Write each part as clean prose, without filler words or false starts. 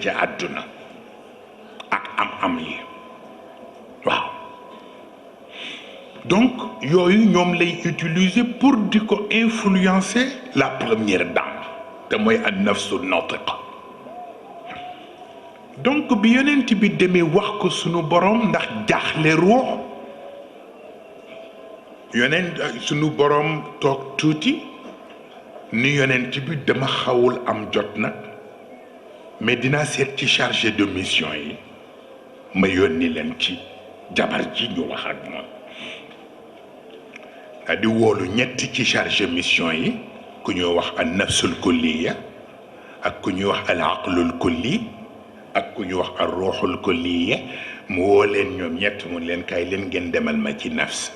ci àdduna ak am yi waaw donc yooyu ñoom lay utiliser pour di ko influencer la première dame te mooy an nafsu natiqa donc bi yonent bi demee wax ko sunu borom ndax jaaxle ruux yonent sunu borom toog tuuti ni yonent bi dama xawul am jot nag mais dinaa seet ci chargé de mission yi ma yónni leen ci jabar ji ñu wax ak moom daa di woolu ñetti ci chargé mission yi ku ñuy wax an nafsul kulliya ak ku ñuy wax al aqlul kulli ak ku ñuy wax al ruuxul kulliya mu woo leen ñoom ñett mun leen kaay leen ngeen demal ma ci nafs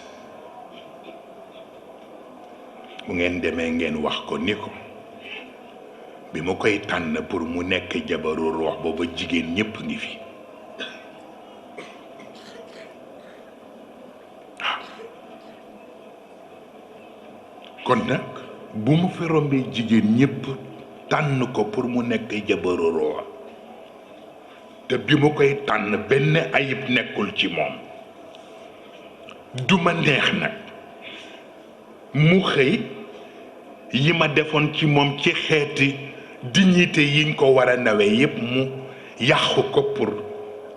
bu ngeen demee ngeen wax ko ni ko bi ma koy tànn pour mu nekk jabaru ruux booba jigéen ñépp ngi fi kon nag bu mu fi rombee jigéen ñépp tànn ko pour mu nekk jabaru ruux te bi ma koy tànn benn ayib nekkul ci moom duma neex nag mu xëy yi ma defoon ci moom ci xeeti dignité yiñ ko war a nawe yépp mu yàqu ko pour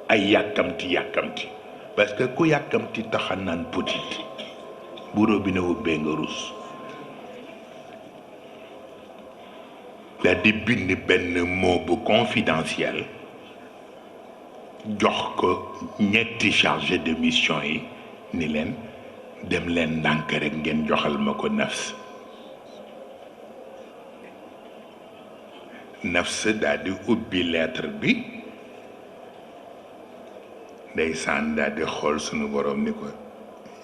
ay yàkkamti parce que ku yàkkamti taxa naan petit bu robinet ubbee nga rus da di bind benn mot bu confidentiel jox ko ñetti chargé de mission yi ni leen dem leen ndànk rek ngeen joxal ma ko nafs daal di ubbi lettre bi ndeysaan daal di xool sunu borom ni ko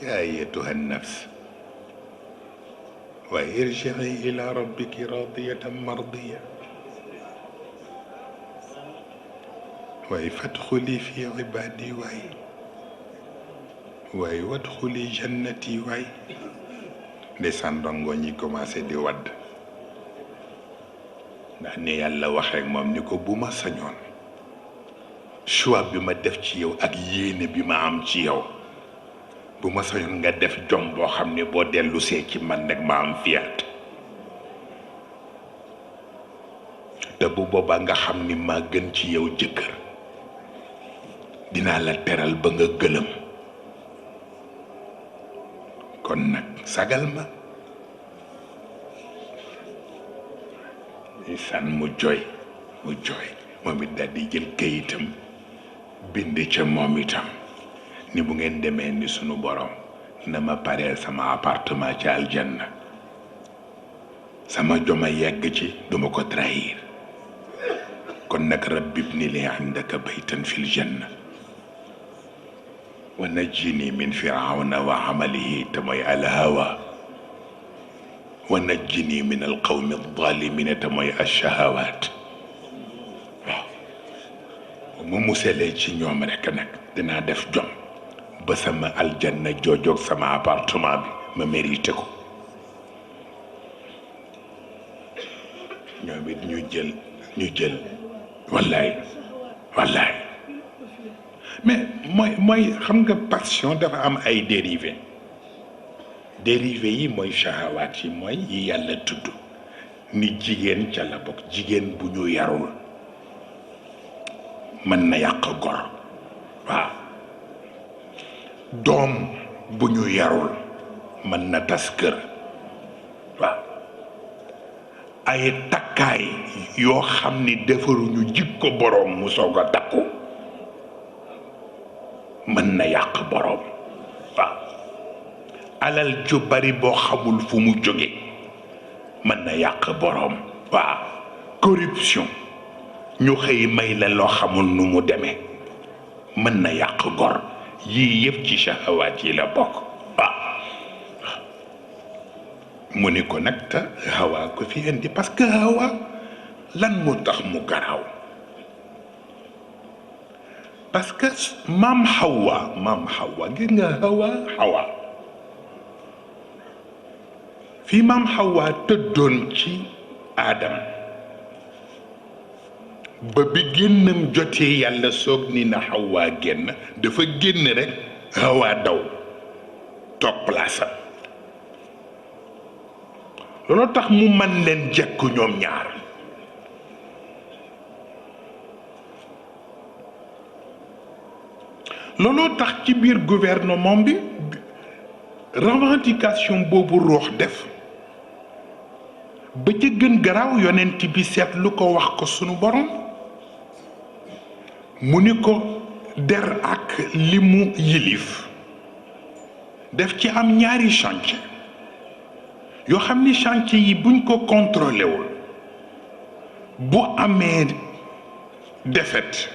yaa ayyatuha nafs wa irji'i ila rabbiki radiyatan mardiya waaye fadxuli fi ibadi waaye wadxuli jannati waay ndeysaan dongo ñi commencé di wadd ndax ne yàlla waxeek moom ni ko bu ma sañoon choix bi ma def ci yow ak yéene bi ma am ci yow bu ma sañoon nga def jom boo xam ne boo dellusee ci man rek ma am fierté te bu boobaa nga xam ni maa gën ci yow jëkkër dinaa la teral ba nga gëlëm kon nag sagal ma san mu jooy moom it daal di jël kayitam bind ca moom itam ni bu ngeen demee ni sunu borom na ma pareel sama appartement ci aljanna sama joma yegg ci duma ko trahir kon nag rabbi ibni li indaka baytan fil janna wa najjini min firawna wa amalihi te mooy alhawa wa najjini min alqawmi alzalimina te mooy alshahawat waaw mu musalee ci ñoom rek nag dinaa def jom ba sama aljanna joojoog sama appartement bi ma mérité ko ñoom it ñu jël wallaay mais mooy xam nga passion dafa am ay dérivé yi mooy shahawaat yi mooy yi yàlla tudd ni jigéen ca la bokk jigéen bu ñu yarul mën na yàq gor waaw doom bu ñu yarul mën na tas kër waaw ay takkaay yoo xam ni defaruñu jikko boroom mu soog a takku mën na yàq boroom waaw alal ju bari boo xamul fu mu jóge mën na yàq boroom waaw corruption ñu xëy may la loo xamul nu mu demee mën na yàq gor yii yëpp ci shahawaat yi la bokk waaw mu ni ko nag te hawa ko fi indi parce que hawa lan moo tax mu garaaw parce que maam Hawa gis nga Hawa fi maam Hawa tëddoon ci Adam ba bi génnam jotee yàlla soog ni na xawaa génn dafa génn rek xawaa daw toog place am looloo tax mu man leen jekku ñoom ñaar looloo tax ci biir gouvernement bi revendication boobu ruux def ba ca gën garaaw yonent bi seet lu ko wax ko sunu borom mu ni ko der ak li mu yilif def ci am ñaari chantier yoo xam ni chantier yi buñ ko contrôlé wul bu amee défaite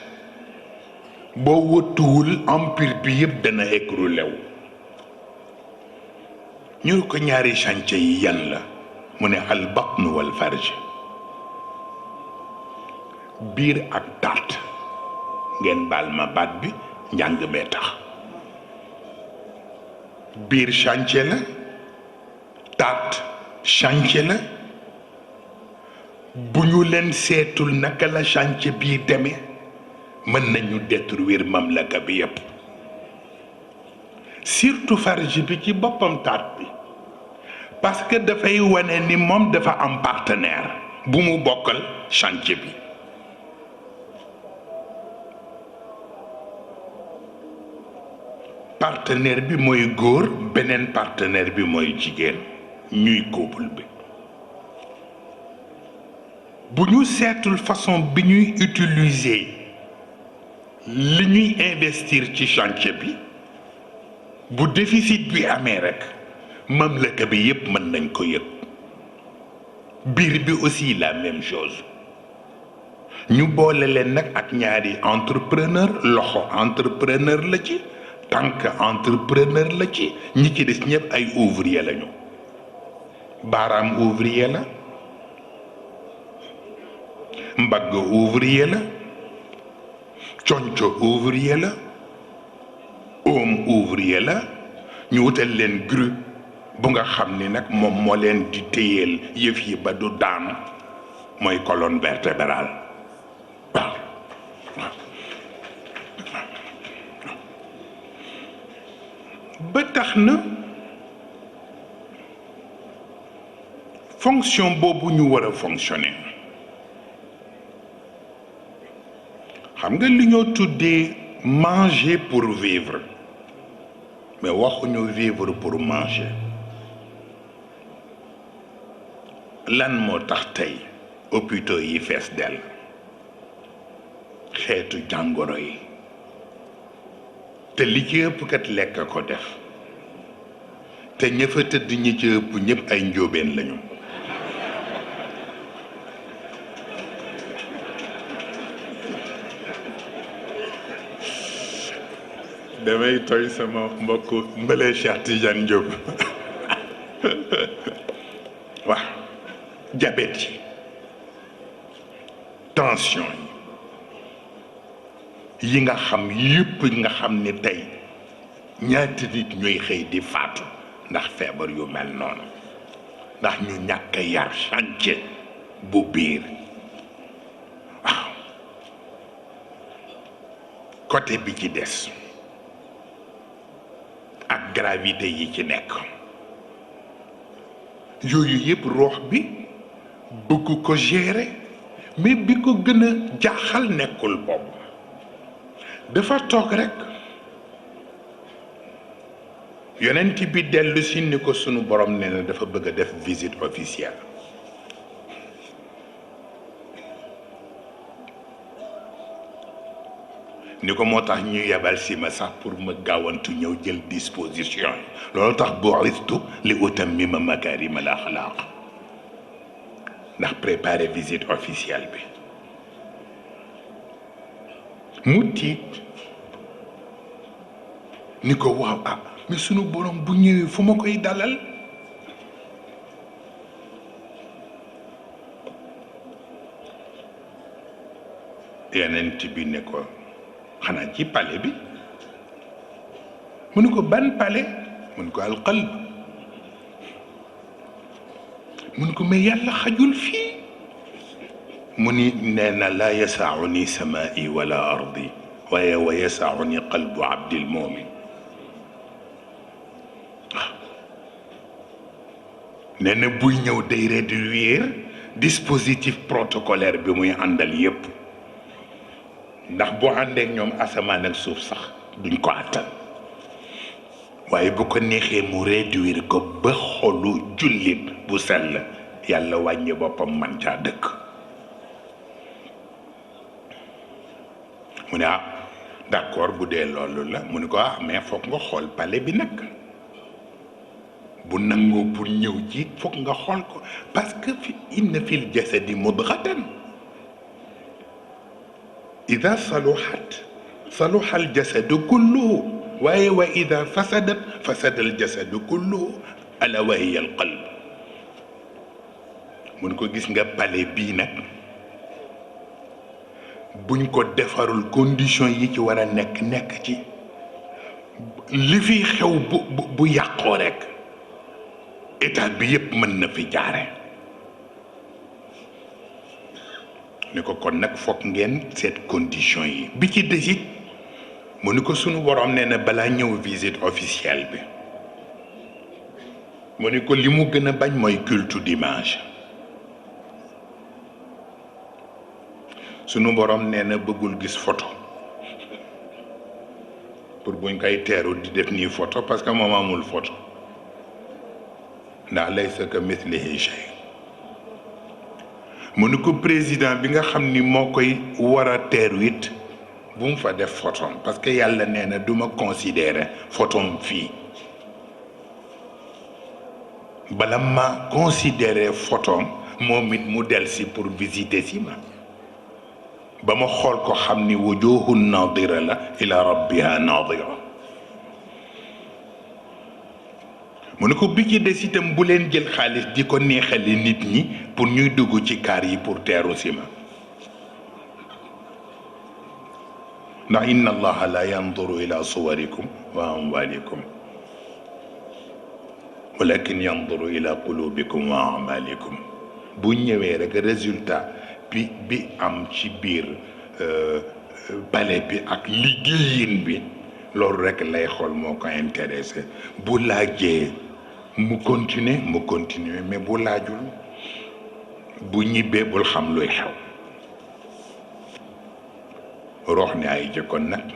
boo wëttuwul empire bi yëpp dana écroulé wu ñu ko ñaari chantier yi yan la mu ne al batn wal farj biir ak taat ngeen baal ma baat bi njàng mee tax biir chantier la taat chantier la bu ñu leen seetul naka la chantier bii demee mën nañu détruire mamlaka bi yépp surtout farj bi ci boppam taat bi parce que dafay wane ni moom dafa am partenaire bu mu bokkal chantier bi partenaire bi mooy góor beneen partenaire bi mooy jigéen ñuy couple bi bu ñu seetul façon bi ñuy utiliser li ñuy investir ci chantier bi bu déficit bi amee rekk mamlaka bi yépp mën nañ ko yëg biir bi aussi la même chose ñu boole leen nag ak ñaari entrepreneur loxo entrepreneur la ci tànk entrepreneur la ci ñi ci des ñëpp ay ouvrier lañu baaraam ouvrier la mbagg ouvrier la conco ouvrier la oom ouvrier la ñu wutal leen grue bu nga xam ni nag moom moo leen di téyeel yëf yi ba du daanu mooy colonne vertébrale waaw ba tax na fonction boobu ñu war a fonctionner xam nga li ñoo tuddee manger pour vivre mais waxuñu vivre pour manger lan moo tax tey hôpitaux yi fees dell xeetu jàngoro yi te li ci ëpp kat lekk ko def te ña fa tëdd ñi ci ëpp ñëpp ay njóobeen lañu damay toy sama mbokk mbële Cheikh Tidiane Diop waaw diabète yi tension yi nga xam yëpp nga xam ni tey ñaata nit ñooy xëy di faatu ndax feebar yu mel noonu ndax ñu ñàkk yar chantier bu biir waaw côté bi ci des ak gravité yi ci nekk yooyu yëpp ruux bi bëgg ko gérer mais bi ko gën a jaaxal nekkul boobu dafa toog rekk yonent bi dellu si ni ko sunu borom nee na dafa bëgg a def visite officielle ni ko moo tax ñu yebal si ma sax pour ma gaawantu ñëw jël disposition yi loolu tax bu'istu li utammima makaarima al axlaaq ndax préparer visite officielle bi mu tiit ni ko waaw ah mais sunu borom bu ñëwee fu ma koy dalal yonent bi ne ko xanaa ci palais bi mu ne ko ban palais mu ne ko alqalb mu ne ko mais yàlla xajul fii mu ni nee na laa yasauni samaai wala ardi waaye wa yasauni qalbu abdil mumin nee na buy ñëw day réduire dispositif protocolaire bi muy àndal yépp ndax boo àndeek ñoom asamaan ak suuf sax duñ ko àttan waaye bu ko neexee mu réduire ko ba xolu jullit bu sell yàlla wàññi boppam man caa dëkk mu ne d'accord bu dee loolu la mu ne ko mais foog nga xool palais bi nag bu nangoo pour ñëw ci foog nga xool ko parce que inna fil jasadi mudghatan ida saluha al jasadu kulluhu waaye wa ida fasadat fasada al jasadu kulluhu ala wa hiya al qalb mun ko gis nga palais bii nag buñ ko defarul condition yi ci war a nekk ci li fi xew bu yàqoo rek état bi yépp mën na fi jaare ni ko kon nag foog ngeen seet condition yi bi ci desit mu ni ko sunu borom nee na balaa ñëw visite officielle bi mu ni ko li mu gën a bañ mooy culte d'image sunu borom nee na bëggul gis photo pour buñ koy teeru di def nii photo parce que moom amul photo ndax laysa ka mithlihi shay mu ni ko président bi nga xam ni moo koy war a teeru it bu mu fa def photom parce que yàlla nee na du ma considérer photom fii bala ma considérer photom moom it mu del si pour visiter si ma ba ma xool ko xam ni wujuhun nadira la ila rabbiha nadira mu ne ko bi ci des itam bu leen jël xaalis di ko neexale nit ñi pour ñuy dugg ci kaar yi pour teeru si ma ndax inna allaha la yanduru ila suwarikum wa amwalikum walakin yanduru ila qulubikum wa amalikum bu ñëwee rek résultat bi am ci biir palais bi ak liggéeyin bi loolu rek lay xool moo ko intéressé bu laajee mu continuer mais bu laajul bu ñibbee bul xam luy xew roox ne ay jëkkoon nag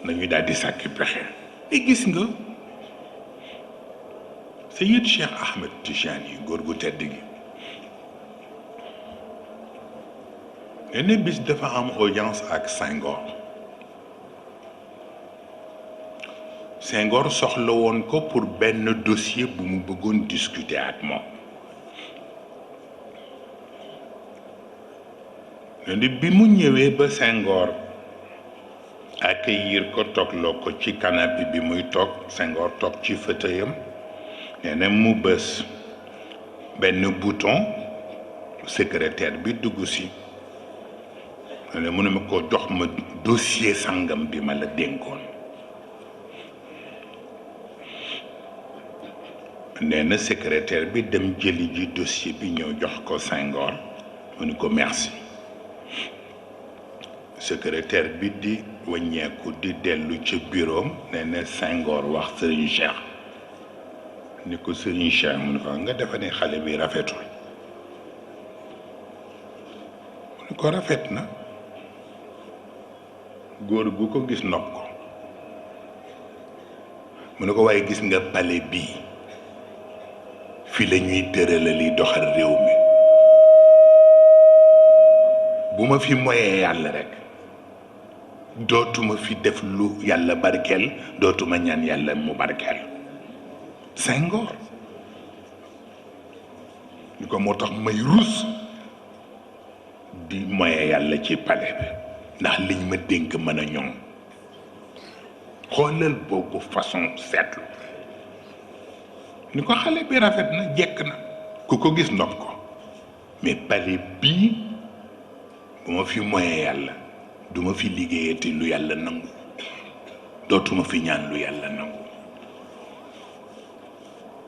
nañu daal di sàkki pexe et gis nga Seyid Cheikh Ahmed Tijani góor gu tedd gi nee bis dafa am audience ak Senghor soxla woon ko pour benn dossier bu mu bëggoon discuter ak moom nee bi mu ñëwee ba Senghor accueillir ko toogloo ko ci canapé bi muy toog Senghor toog ci fauteuilam nee na mu bës benn bouton secrétaire bi dugg si nee na mu ne ma ko jox ma dossier sangam bi ma la dénkoon nee na secrétaire bi dem jëli ji dossier bi ñëw jox ko Senghor mu ni ko merci secrétaire bi di wàññeeku di dellu ca bureau nee na Senghor wax Serigne Cheikh ni ko Serigne Cheikh mu ne ko nga defa ne xale bi rafetul mu ne ko rafet na góor gu ko gis nopp ko mu ne ko waaye gis nga palais bii fii la ñuy tërala li doxal réew mi bu ma fi moyee yàlla rek dootuma fi def lu yàlla barkeel dootuma ñaan yàlla mu barkeel Senghor ñu ko moo tax may rus di moyee yàlla ci palais bi ndax liñ ma dénk mën a ñoŋ xoolal boobu façon seetlu ni ko xale bi rafet na jekk na ku ko gis nopp ko mais palais bii bu ma fi moyee yàlla duma fi liggéeyati lu yàlla nangu dootuma fi ñaan lu yàlla nangu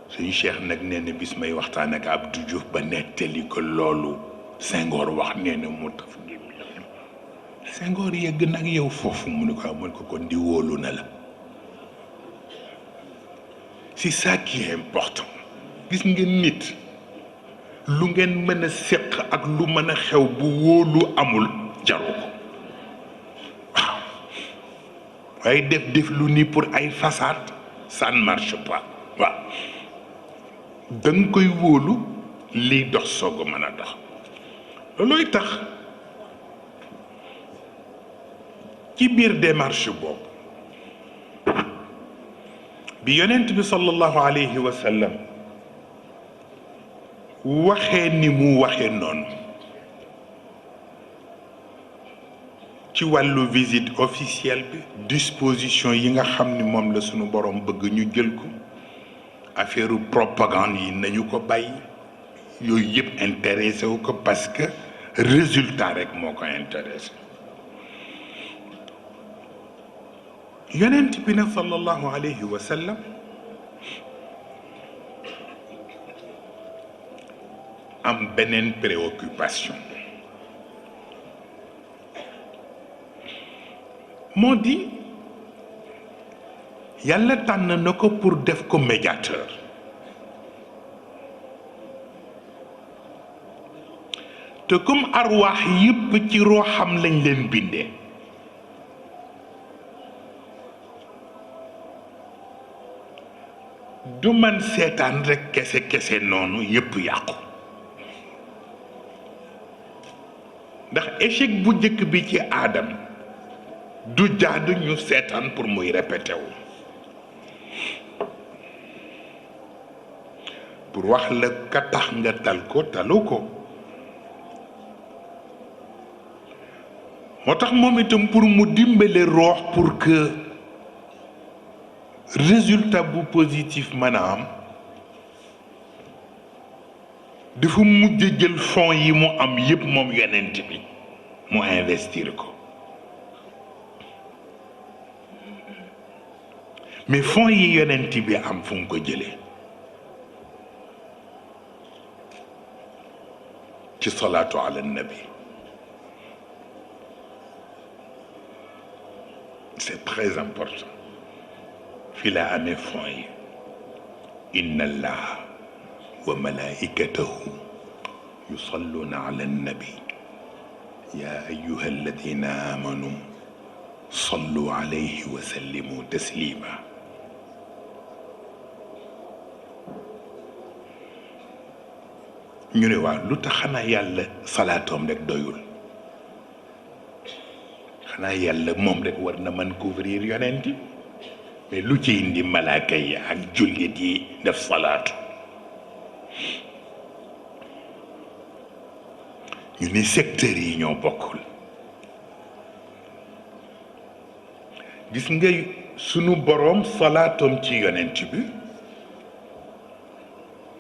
suñu cheikh nag nee na bis may waxtaan ak Abdou Diouf ba nettali ko loolu Senghor wax nee na mu taf gémmiñam. Senghor yegg nag yow foofu mu ne ko amul ko kon di wóolu na la. C'est ça qui est important. Gis ngeen nit lu ngeen mën a séq ak lu mën a xew bu wóolu amul jaru ko waaw waaye def lu ni pour ay façade ça ne marche pas waaw da nga koy wóolu liy dox soog a mën a dox loolooy tax ci biir démarche boobu bi yonent bi sallallahu alayhi wa sallam waxee ni mu waxee noonu ci wàllu visite officielle bi disposition yi nga xam ni moom la sunu borom bëgg ñu jël ko affaire propagande yi nañu ko bàyyi yooyu yëpp intéressé wu ko parce que résultat rek moo ko intéressé yonent bi nag sallallahu alayhi wa sallam am beneen préoccupation moo di yàlla tànn na ko pour def ko médiateur te comme arwaax yépp ci rooxam lañ leen bindee du man seetaan rekk kese noonu yépp yàqu ndax échec bu njëkk bi ci aadam du jaadu ñu seetaan pour muy répété wu pour wax la ka tax nga tal ko talu ko moo tax moom itam pour mu dimbale roox pour que résultat bu positif mën a am dafa mujj jël fonds yi mu am yépp moom yonent bi mu investir ko mais fonds yi yonent bi am fu mu ko jëlee ci salaatu ala nabi c'est très important fi la amee fonds yi inna allah wa malaikatahu yusalluna ala nabi ya ayuha alladina amanu sallu alayhi wa sallimu taslima ñu ne waaw lu tax xanaa yàlla salaatoom rek doyul xanaa yàlla moom rek war na mën couvrir yonent mais lu ci indi malaaka yi ak jullit yi def salaatu ñu ni secteurs yi ñoo bokkul gis nga sunu boroom salaatoom ci yonent bi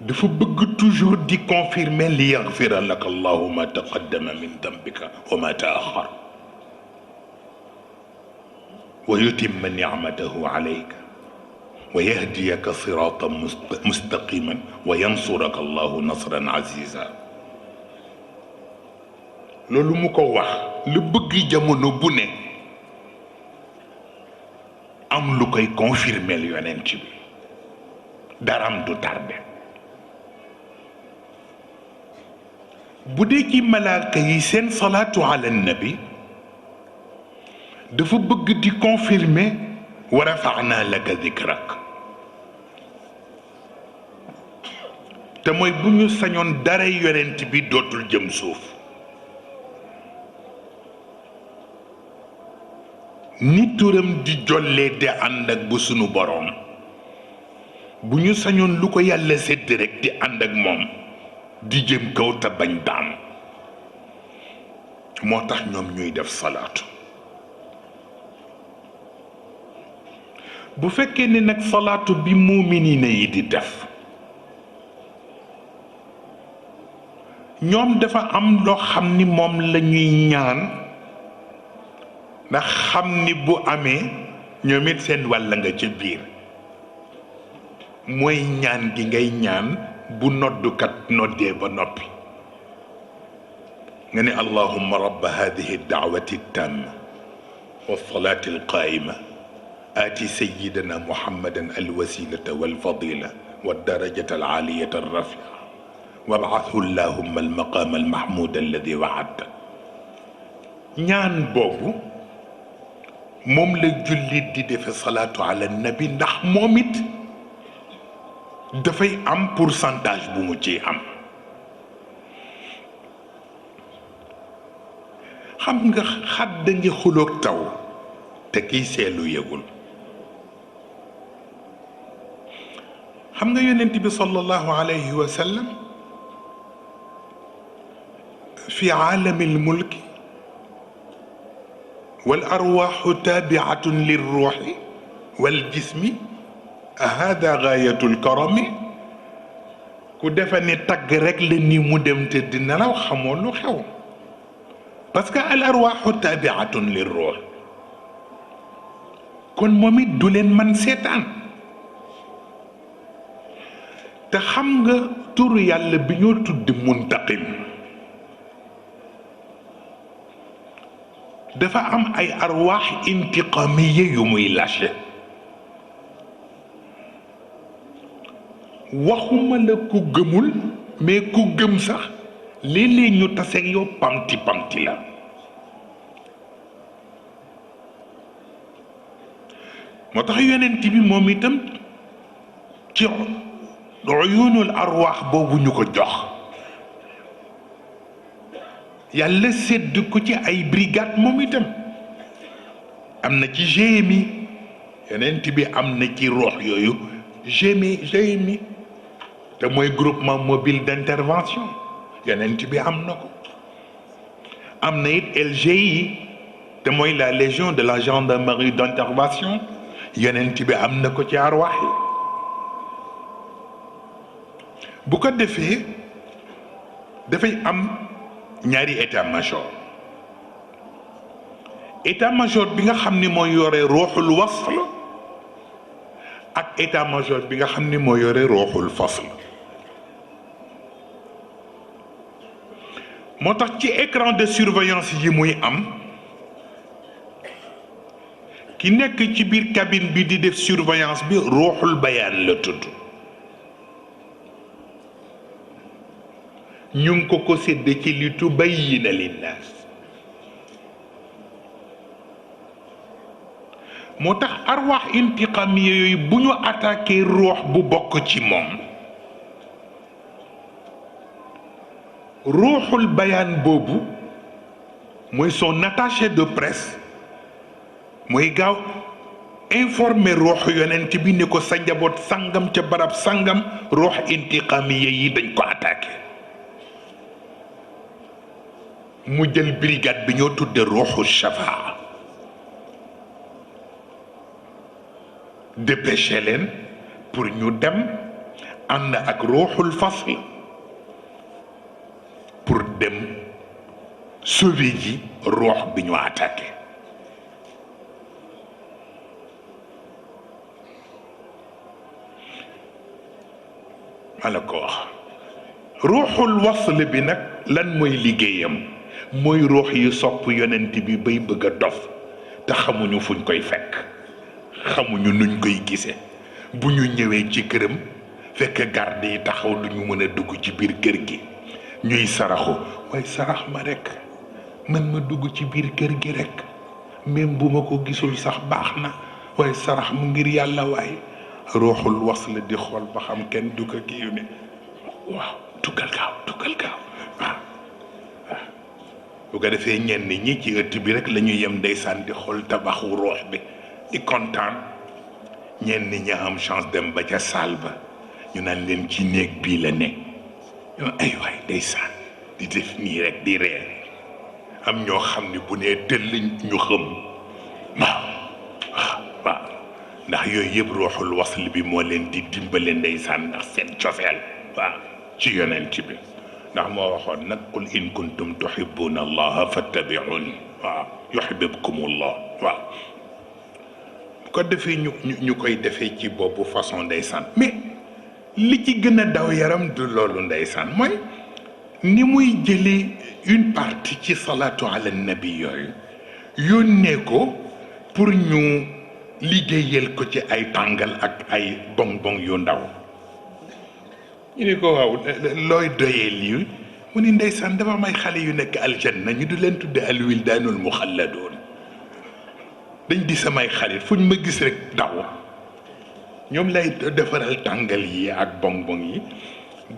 dafa bëgg toujours di confirmer li yaxfira laka allahu ma taqaddama min dambika wa ma taaxar wa yutimma nicmatahu alayka wa yahdiyaka siratan mustaqiman wa yansuraka allahu nasran aziza loolu mu ko wax lu bëgg jamono bu ne am lu koy confirmer yonent bi daram du tardé bu dee ci malaaka yi seen salaatu ala nabi dafa bëgg di confirmer wa rafaana laka dikrak te mooy bu ñu sañoon dara yonent bi dootul jëm suuf ni turam di jollee te ànd ak bu sunu boroom bu ñu sañoon lu ko yàlla sédd rek di ànd ak moom di jëm kaw te bañ daan moo tax ñoom ñuy def salaatu bu fekkee ne nag salaatu bi muuminiina yi di def ñoom dafa am loo xam ni moom la ñuy ñaan ndax xam ni bu amee ñoom it seen wàll nga ca biir mooy ñaan gi ngay ñaan bu noddukat noddee ba noppi nga ne allahumma rabba hadihi da'wati tamma والصلاة القائمة آتي سيدنا محمدا الوسيلة والفضيلة والدرجة العالية الرفيعة وابعثه اللهم المقام المحمود الذي وعدته ñaan boobu moom la jullit di defe salaatu ala nabi ndax moom it dafay am pourcentage bu mu ci am xam nga xadda ngi xuloog taw te kiy seelu yëgul xam nga yonent bi sallallahu alayhi wa sallam fi aalami almulki wal arwaaxu taabiatun lirruuxi wal jismi hada gaayatul karami ku defa ne tagg rek la ni mu dem te di nelaw xamoo lu xew parce que al arwaaxu taabiatun lirruux kon moom it du leen man seetaan te xam nga turu yàlla bi ñoo tudd muntaqim dafa am ay arwaax intiqamiye yu muy lâché waxuma la ku gëmul mais ku gëm sax léeg-léeg ñu taseeg yow pamti pamti la moo tax yonent bi moom itam ci uyunul arwaax boobu ñu ko jox yàlla sédd ko ci ay brigade moom itam am na ci GMI yonent bi am na ci ruux yooyu GMI te mooy groupement mobile d'intervention yonent bi am na ko am na it LGI te mooy la légion de la gendarmerie d'intervention yonent bi am na ko ci arwaax yi bu ko defee dafay am ñaari état-major état-major bi nga xam ni mooy yore ruuxul wasl ak état-major bi nga xam ni mooy yore ruuxul fasl moo tax ci écran de surveillance yi muy am ki nekk ci biir cabine bi di def surveillance bi ruuxul bayaan la tudd ñu ngi ko sédd ci li tubayyina linnaas moo tax arwaax intiqamiya yooyu bu ñu attaqué ruux bu bokk ci moom ruuxul bayaan boobu mooy son attaché de presse mooy gaaw informer ruux yonent bi ni ko sa njaboot sangam ca barab sangam ruux intiqamiya yi dañ ko attaqué mu jël brigade bi ñoo tudde ruuxu shafaa dépêché leen pour ñu dem ànd ak ruuxul fasl pour dem sauver ji ruux bi ñu attaqué ma la ko wax ruuxul wasl bi nag lan mooy liggéeyam mooy ruux yi sopp yonent bi bay bëgg a dof te xamuñu fuñ koy fekk xamuñu nuñ koy gisee bu ñu ñëwee ci këram fekk garde yi taxaw duñu mën a dugg ci biir kër gi ñuy saraxu waaye sarax ma rekk man ma dugg ci biir kër gi rekk même bu ma ko gisul sax baax na waaye sarax mu ngir yàlla waaye ruuxul wasl di xool ba xam kenn du ko kii ne waaw duggal gaaw waaw bu ko defee ñenn ñi ci ëtt bi rek la ñuy yem ndeysaan di xool tabaxu ruux bi di kontaan ñenn ñi am chance dem ba ca saal ba ñu naan leen ci néeg bii la ne ay waay ndeysaan di def nii rek di reer am ñoo xam ni bu nee tëll ñu xam waaw ndax yooyu yëpp ruuxul wasl bi moo leen di dimbale ndeysaan ndax seen cofeel waaw ci yonent bi ndax moo waxoon nag qul in kuntum tuhibbuna allaha fattabi'uni waaw yuhibbukum allah waaw bu ko defee ñu koy defee ci boobu façon ndeysaan mais li ci gën a daw yaram du loolu ndeysaan mooy ni muy jëlee une partie ci salaatu ala nabi yooyu yónnee ko pour ñu liggéeyal ko ci ay tàngal ak ay bonbon yu ndaw ñu ne ko waaw looy doyee lii mu ni ndeysaan dafa may xale yu nekk aljanna ñu du leen tudde alwildaanul muxalladoon dañ di samay xarit fu ñu ma gis rek daw ñoom lay defaral tàngal yi ak bonbon yi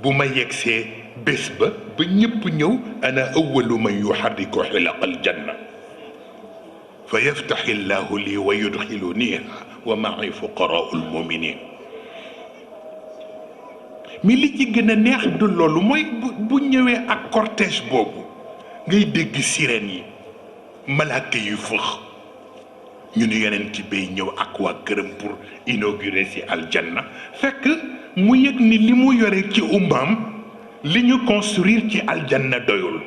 bu ma yegsee bés ba ñëpp ñëw ana awalu man yuxarriku xilaqal janna fa yaftaxi llahu lii wa yudxiluniha wa ma'i fuqaraau lmuminin mi li ci gën a neex du loolu mooy bu ñëwee ak cortège boobu ngay dégg sirène yi malaaka yu fëx ñu ni yonent bay ñëw ak waa këram pour inaugurer ci aljanna fekk mu yëg ni li mu yore ci ummaam li ñu construire ci aljanna doyul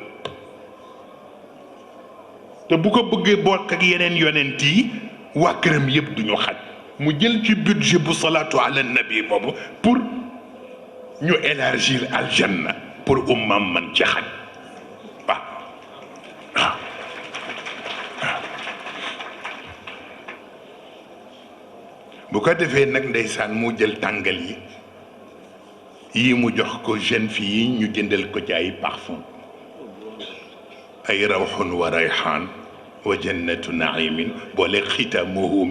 te bu ko bëggee bokk ak yeneen yonent yi waa këram yëpp duñu xaj mu jël ci budget bu salaatu ala nabi boobu pour ñu élargir aljanna pour ummaam man ci xaj waaw waaw bu ko defee nag ndeysaan mu jël tàngal yi mu jox ko jeune fille yi ñu jëndal ko ci ay parfum ay rawxun wa rayxaan wa jannatu naimin boole xitamuhu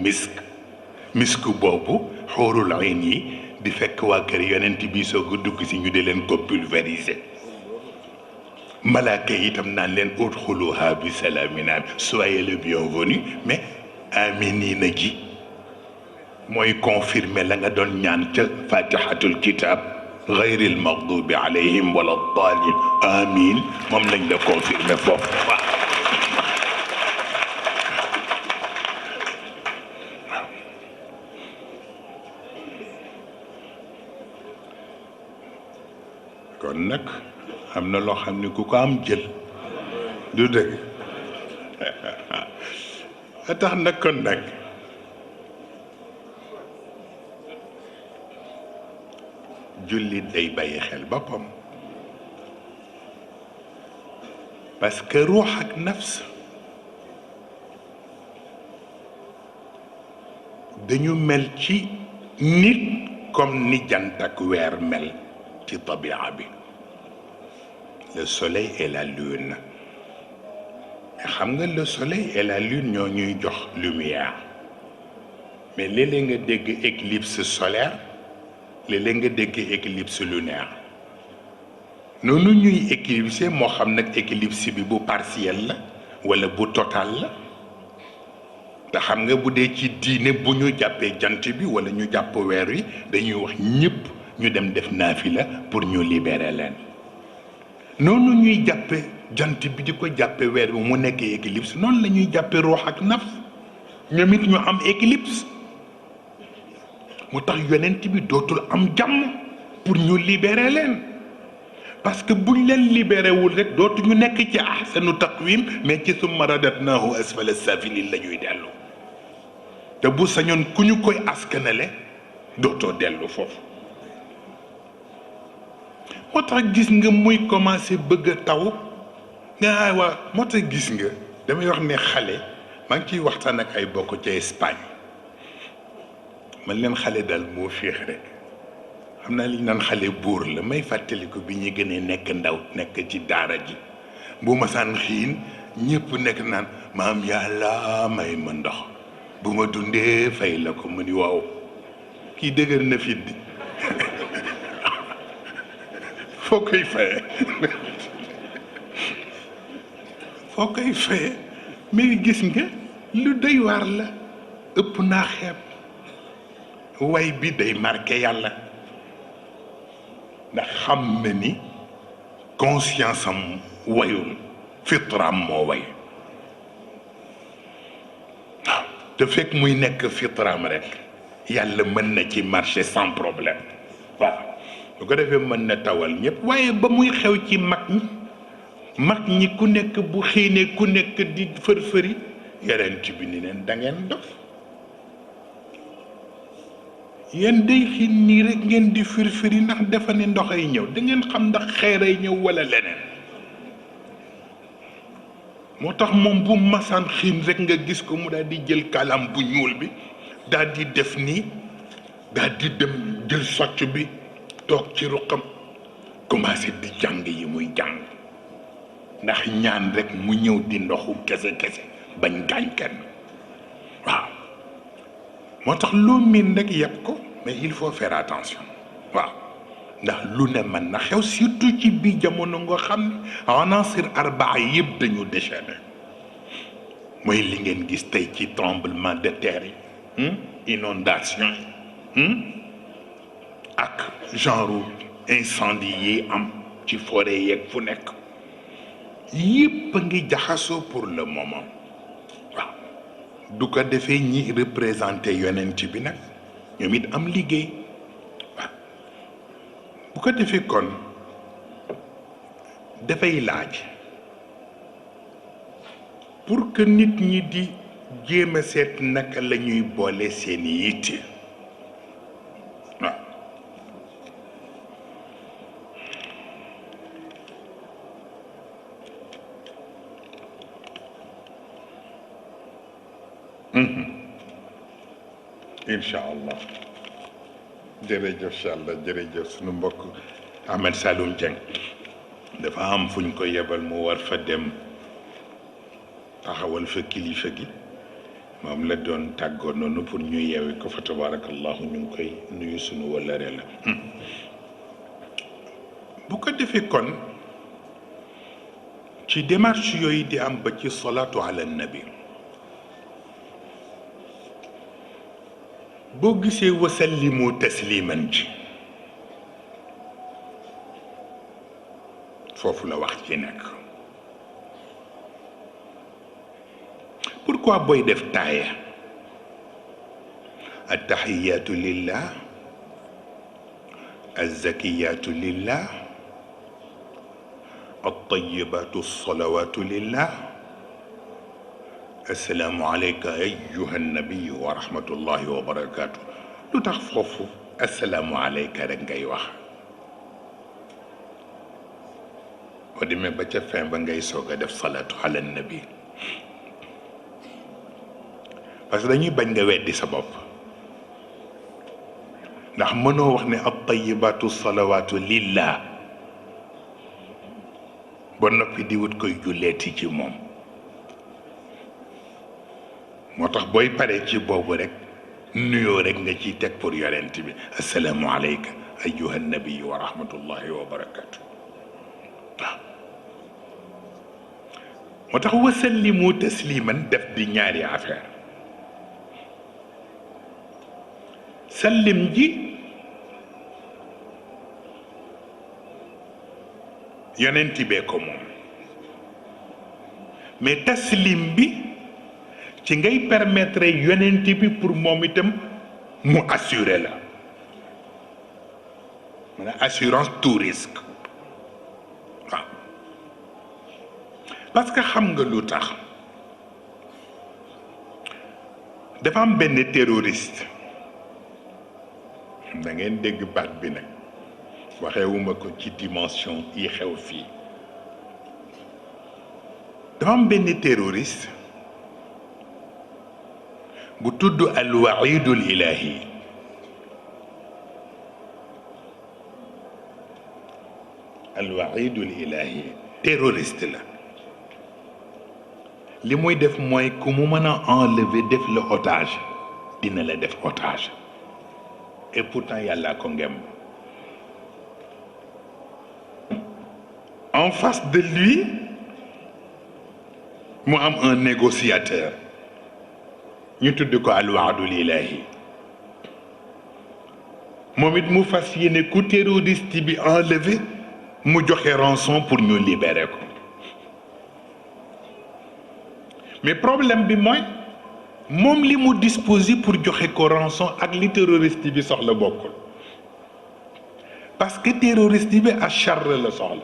misk boobu xóorul ayn yi di fekk waa kër yonent bi soog a dugg si ñu di leen ko pulvériser malaaka yi itam naan leen udxuluha bi salaamin soyez le bienvenu mais aminina ji mooy confirmer la nga doon ñaan ca fatihatul kitab gayril magdubi alayhim wala dalin amin moom lañ la confirmer foofu waaw kon nag am na loo xam ne ku ko am jël du dëgg a tax nag kon nag jullit day bàyyi xel boppam parce que ruux ak nafs dañu mel ci nit comme ni jant ak weer mel ci tabia bi le soleil et la lune mais xam nga le soleil et la lune ñoo ñuy jox lumière mais léeg-léeg nga dégg éclipse solaire léeg-léeg nga dégg éclipse lunaire noonu ñuy éclipse moo xam nag éclipse bi bu partiel la wala bu total la te xam nga bu dee ci diine bu ñu jàppee jant bi wala ñu jàpp weer wi dañuy wax ñëpp ñu dem def naafila pour ñu libérer leen noonu ñuy jàppe jant bi di ko jàppe weer bi mu nekk éclipse noonu la ñuy jàppe ruux ak nafs ñoom it ñu am éclipse mu tax yonent bi dootul am jàmm pour ñu libérer leen parce que buñ leen libéré wul rek dootu ñu nekk ci ahsanu taqwim mais ci summa radatnaahu asfala safilin la ñuy dellu te bu sañoon ku ñu koy askanale dootoo dellu foofu moo tax gis nga muy commencé bëgg a taw nga waa moo tax gis nga damay wax ne xale maa ngi ciy waxtaan ak ay bokk ca Espagne man leen xale daal moo féex rek xam naa li ñu naan xale buur la may fàttaliku bi ñu gënee nekk ndaw nekk ci daara ji bu ma saan xiin ñëpp nekk naan maam yàlla may ma ndox bu ma dundee fay la ko mu ni waaw kii dëgër na fit di foo koy faye foo koy faye mais gis nga lu doy waar la ëpp naa xeeb way bi day marqué yàlla ndax xam na ni conscience am wayul fitraam moo way waaw te fekk muy nekk fitraam rek yàlla mën na ci marché sans problème waaw bu ko defee mën na tawal ñëpp waaye ba muy xew ci mag ñi ku nekk bu xiinee ku nekk di fër-fëri yonent bi ni leen da ngeen dof yéen day xiin nii rek ngeen di fër-fëri ndax dafa ne ndox ay ñëw da ngeen xam ndax xeer ay ñëw wala leneen moo tax moom bu masaan xiin rek nga gis ko mu daal di jël kalam bu ñuul bi daal di def nii daal di dem jël socc bi toog ci ruqam commencé di jàng yi muy jàng ndax ñaan rek mu ñëw di ndoxu kese kese bañ gaañ kenn waaw moo tax loo miin rek yëpp ko mais il faut faire attention waaw ndax lu ne mën na xew surtout ci biir jamono nga xam ne anasir arbaa yëpp dañu déchaîné mooy li ngeen gis tey ci tremblement de terre yi inondation yi ak genre incendie yi am ci forêt yeeg fu nekk yëpp a ngi jaxasoo pour le moment waaw du ko defee ñi représenté yonent bi nag ñoom it am liggéey waaw bu ko defee kon dafay laaj pour que nit ñi di jéem a seet naka la ñuy boole seeni yitte waaw incha allah jërëjëf incha allah jërëjëf sunu mbokk Ahmed Saloum Dieng dafa am fu ñu ko yebal mu war fa dem taxawal fa kilifa gi moom la doon tàggoo noonu pour ñu yeewi ko fa tabarakallahu ñu ngi koy nuyu sunu wëllëre la bu ko defee kon ci démarche yooyu di am ba ci salaatu ala nabi boo gisee wasallimu tasliman ji foofu la wax ci nekk pourquoi booy def taaya attahiyaatu lillah azzakiyaatu lillah attayibaatu salawaatu lillah assalaamu alayka ayyuha nabiyu wa rahmatullahi wa barakaatu lu tax foofu assalaamu alayka rek ngay wax boo demee ba ca fin ba ngay soog a def salaatu ala nabi parce que dañuy bañ nga weddi sa bopp ndax mënoo wax ne at-tayyibaatu salawaatu lillah ba noppi di wut koy julleeti ci moom moo tax booy pare ci boobu rek nuyoo rek nga ciy teg pour yonent bi assalaamu alayka ayyuha nabi wa rahmatullahi wa barakatu waaw moo tax wasallimu tasliman def di ñaari affaire sallim ji yonent bee ko moom mais taslim bi ci ngay permettre yonent bi pour moom itam mu assurer la maanaam assurance tout risque waaw parce que xam nga lu tax dafa am benn terroriste da ngeen dégg baat bi nag waxewuma ko ci dimension yi xew fii dafa am benn terroriste bu tudd alwaidul ilahi alwaidul ilahi terroriste la li muy def mooy ku mu mën a enlever def le otage dina la def otage et pourtant yàlla ko ngem en face de lui mu am un négociateur ñu tudd ko alwaadul ilahi moom it mu fas yéene ku terroriste bi enlevé mu joxe rançon pour ñu libérer ko mais problème bi mooy moom li mu disposé pour joxe ko rançon ak li terroriste bi soxla bokkul parce que terroriste bi achar la soxla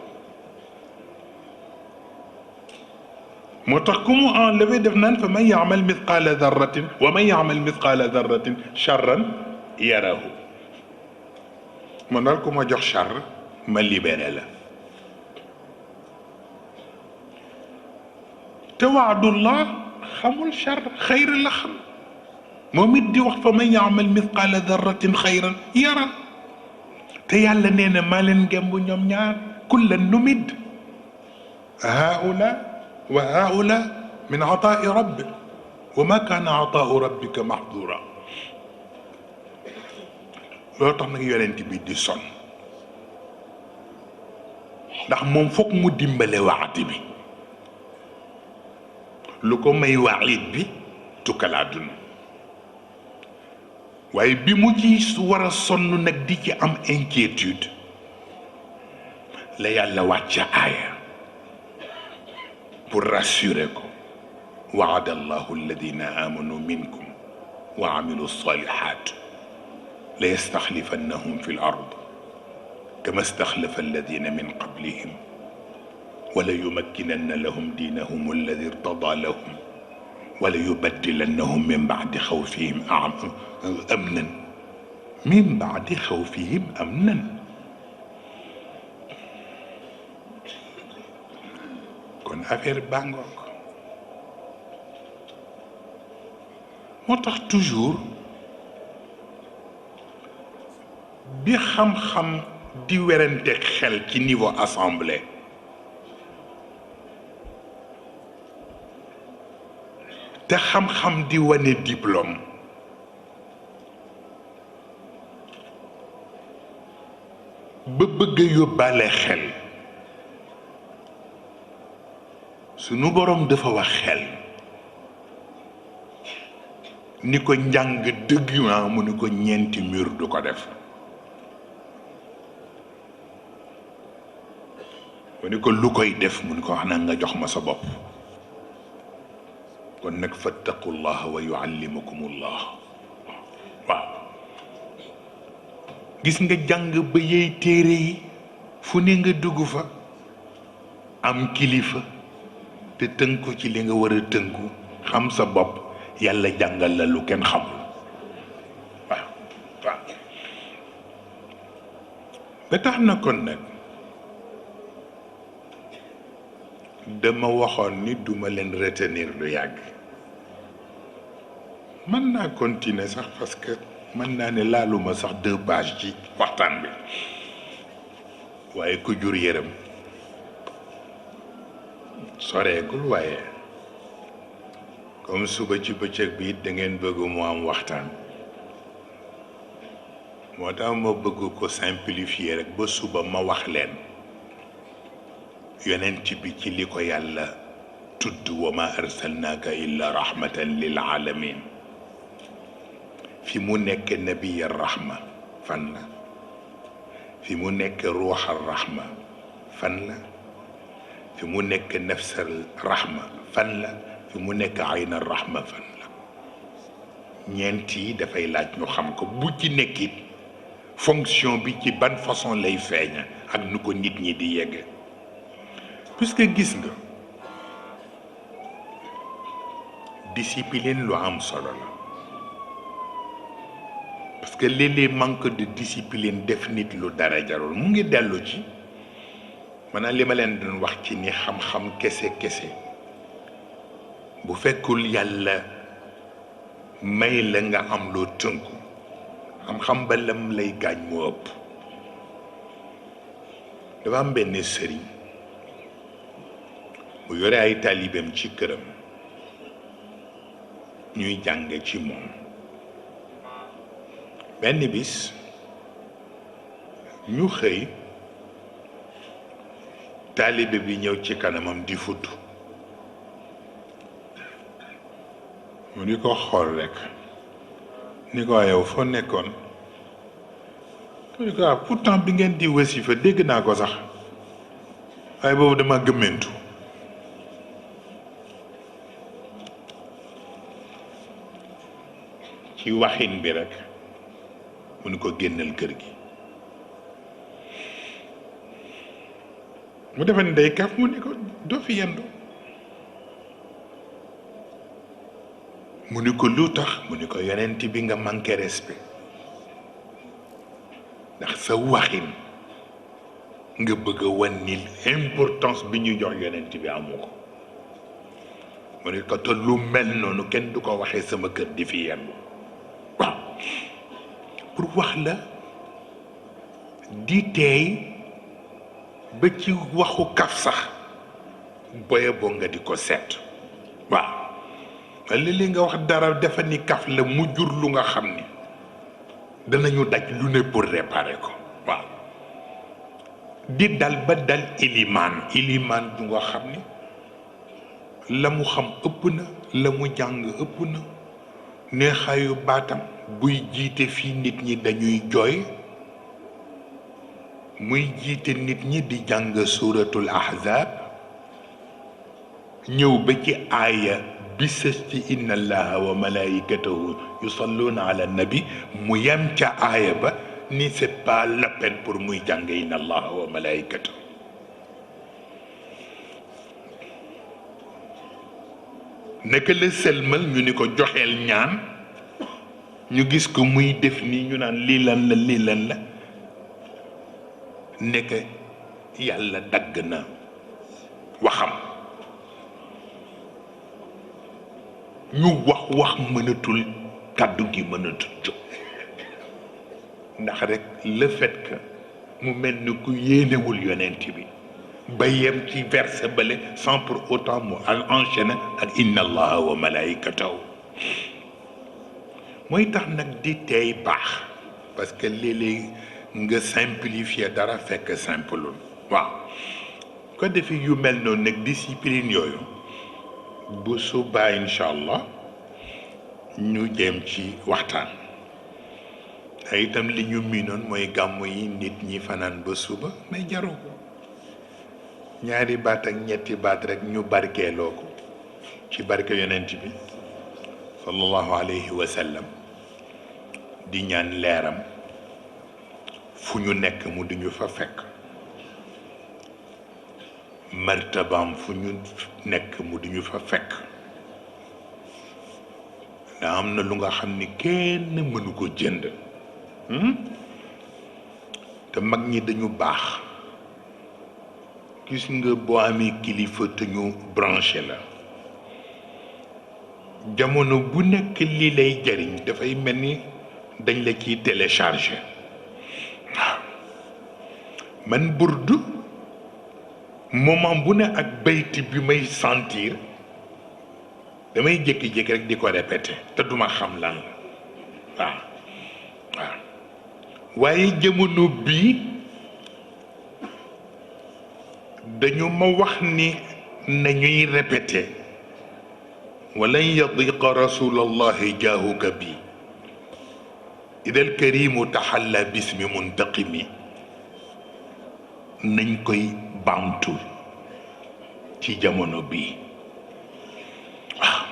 moo tax ku mu enlevé def naan fa man yaamal mithqaala darratin wa man yaamal mithqaala darratin charran yarahu man daal ku ma jox char ma libéré la te waadullah xamul char xayr la xam moom it di wax fa man yaamal mithqaala darratin xayran yara te yàlla nee na maa leen ngemb ñoom ñaar kullan numid haula wa haula min ataai rabbik wa ma kaana ataau rabbika mahdura loolu tax nag yonent bi di sonn ndax moom foog mu dimbale waati bi lu ko may waayit bi tukkal àdduna waaye bi mu ci war a sonn nag di ci am inquiétude la yàlla wàcc aaya pour rassurer ko waada allahu alladina amanu minkum wa amilu salihat la yastaxlifannahum fi l ard kama staxlafa alladina min qablihim wala yumakkinanna lahum diinahum alladi irtada lahum wala yubaddilannahum min baadi xawfihim amnan min baadi xawfihim amnan kon affaire bàngook moo tax toujours bi xam-xam di werante xel ci niveau assemblée te xam-xam di wane diplôme ba bëgg a yóbbaale xel sunu boroom dafa wax xel ni ko njàng dëgg mu ni ko ñeenti mur du ko def mu ni ko lu koy def mu ni ko wax na nga jox ma sa bopp kon nag fattaqullaha wa yuallimukumullah waaw gis nga jàng ba yey téere yi fu ne nga dugg fa am kilifa te tënku ci li nga war a tënku xam sa bopp yàlla jàngal la lu kenn xamul waaw waaw ba tax na kon nag dama waxoon ni duma leen retenir lu yàgg mën naa continuer sax parce que mën naa ne laaluma sax 2 pages ci waxtaan bi waaye ku jur yërëm soreegul waaye comme suba ci bëccëg bi da ngeen bëgg mu am waxtaan moo tax ma bëgg ko simplifier rek ba suba ma wax leen yonent bi ci li ko yàlla tudd wa ma arsalnaaka illa rahmatan lil alamin fi mu nekk nabiya rahma fan la fi mu nekk ruuxal rahma fan la fi mu nekk nafsal rahma fan la fi mu nekk aynal rahma fan la ñeent yi dafay laaj ñu xam ko bu ci nekkit fonction bi ci ban façon lay feeña ak nu ko nit ñi di yegge puisque gis nga discipline lu am solo la parce que léeg-léeg manque de discipline def nit lu dara jarul mu ngi dellu ci maanaam li ma leen doon wax ci ni xam-xam kese bu fekkul yàlla may la nga am loo tënku xam-xam ba lam lay gaañ moo ëpp dafa am benn sëriñ bu yore ay taalibeem ci këram ñuy jàng ci moom benn bis ñu xëy taalibe bi ñëw ci kanamam di fudd mu ni ko xool rekk ni ko yow foo nekkoon mu ni ko pourtant bi ngeen di wasifa dégg naa ko sax waaye boobu dama gëmmentu ci waxin bi rekk mu ni ko génnal kër gi mu defe ne day kaf mu ni ko doo fi yendu mu ni ko lu tax mu ni ko yonent bi nga manqué respect ndax sa waxin nga bëgg a wan ni importance bi ñu jox yonent bi amu ko mu ne ko te lu mel noonu kenn du ko waxee sama kër di fi yenn waaw pour wax la di teey ba ci waxu kaf sax boye boo nga di ko seet waaw li nga wax dara dafa ni kaf la mu jur lu nga xam ni danañu daj lu ne pour réparer ko waaw di dal ba dal ilimaan bu nga xam ni la mu xam ëpp na la mu jàng ëpp na neexaayu baatam buy jiite fii nit ñi dañuy jooy muy jiite nit ñi di jàng suuratul ahzaab ñëw ba ci aaya bi sës ci inna allaha wa malaikatahu yusalluuna ala nabi mu yem ca aaya ba ni c'est pas la peine pour muy jàng inna allaha wa malaikatahu naka la sëlmal ñu ni ko joxeel ñaan ñu gis ko muy def nii ñu naan lii lan la nekk yàlla dagg na waxam ñu wax mënatul kàddu gi mënatul jóg ndax rek le fait que mu mel ni ku yéenewul yonent bi ba yem ci verset bale sans pour autant mu enchaîner ak inna allaha wa malaikatahu mooy tax nag di tey baax parce que léeg-léeg nga simplifier dara fekk simple waaw ko defee yu mel noonu nag discipline yooyu bu subaa incha allah ñu jëm ci waxtaan te itam li ñu miinoon mooy gàmmu yi nit ñi fanaan ba suba mais jaru ko ñaari baat ak ñetti baat rek ñu barkeeloo ko ci barke yonent bi sallallahu alayhi wa sallam di ñaan leeram fu ñu nekk mu di ñu fa fekk martabaam fu ñu nekk mu di ñu fa fekk da am na lu nga xam ni kenn mënu ko jënd te mag ñi dañu baax gis nga boo amee kilifa te ñu branché la jamono bu nekk li lay jariñ dafay mel ni dañ la ciy téléchargé waaw man burdu moment bu ne ak bayti bi may sentir damay jékki-jékki rek di ko répété te duma xam lan la waaw waaye jamono bii dañu ma wax ni nañuy répété walan yadiqa rasulallahi jaahuka bi idal karimu taxalla bismi muntaqimi nañ koy baamtu ci jamono bii waaw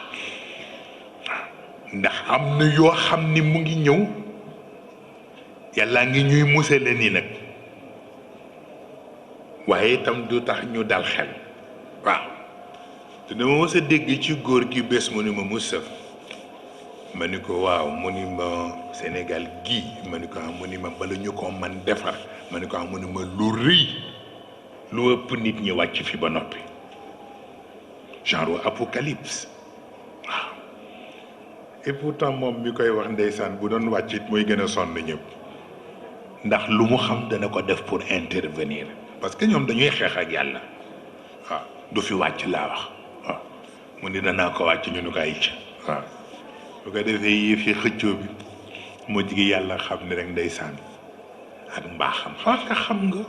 ndax am na yoo xam ni mu ngi ñëw yàlla ngi ñuy musale ni nag waaye itam du tax ñu dal xel waaw te dama mës a dégg ci góor gi bés mu ni ma Moustapha ma ni ko waaw mu ni ma Sénégal gii ma ni ko mu ni ma bala ñu ko man defar ma ni ko mu ni ma lu rëy lu ëpp nit ñi wàcc fi ba noppi genre apocalypse waaw et pourtant moom mi koy wax ndeysaan bu doon wàcc it mooy gën a sonn ñëpp ndax lu mu xam dana ko def pour intervenir parce que ñoom dañuy xeex ak yàlla waaw du fi wàcc laa wax waaw mu ni danaa ko wàcc ñu nu ko ay waaw bu ko defee yëf yi xëccoo bi moo jigi yàlla xam ne rek ndeysaan ak mbaaxam xam nga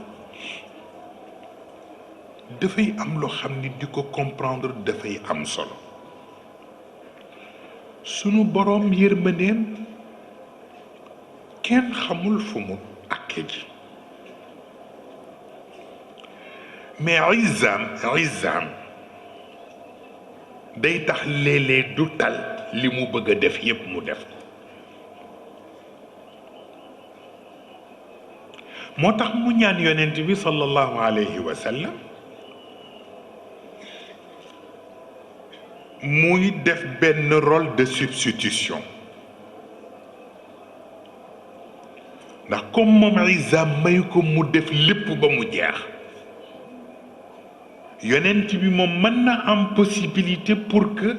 dafay am loo xam ni di ko comprendre dafay am solo sunu boroom yërmandeem kenn xamul fu mu àkke ji mais izam day tax léeg-léeg du tal li mu bëgg a def yépp mu def ko moo tax mu ñaan yonent bi sallallahu alayhi wa sallam muy def benn rôle de substitution ndax comme moom Isa may ko mu def lépp ba mu jeex yonent bi moom mën na am possibilité pour que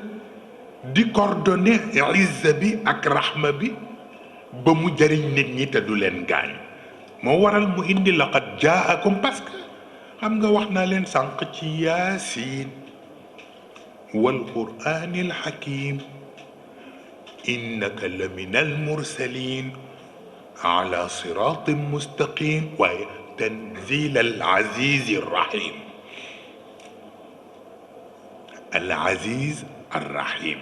di coordonner izza bi ak rahma bi ba mu jëriñ nit ñi te du leen gaañ moo waral mu indi laqad jaakum parce que xam nga wax naa leen sànq ci yaasin wal quraanil hakim innaka la min al mursalin ala siratin mustaqim waaye tanzil al aziz ar rahim al aziz ar rahim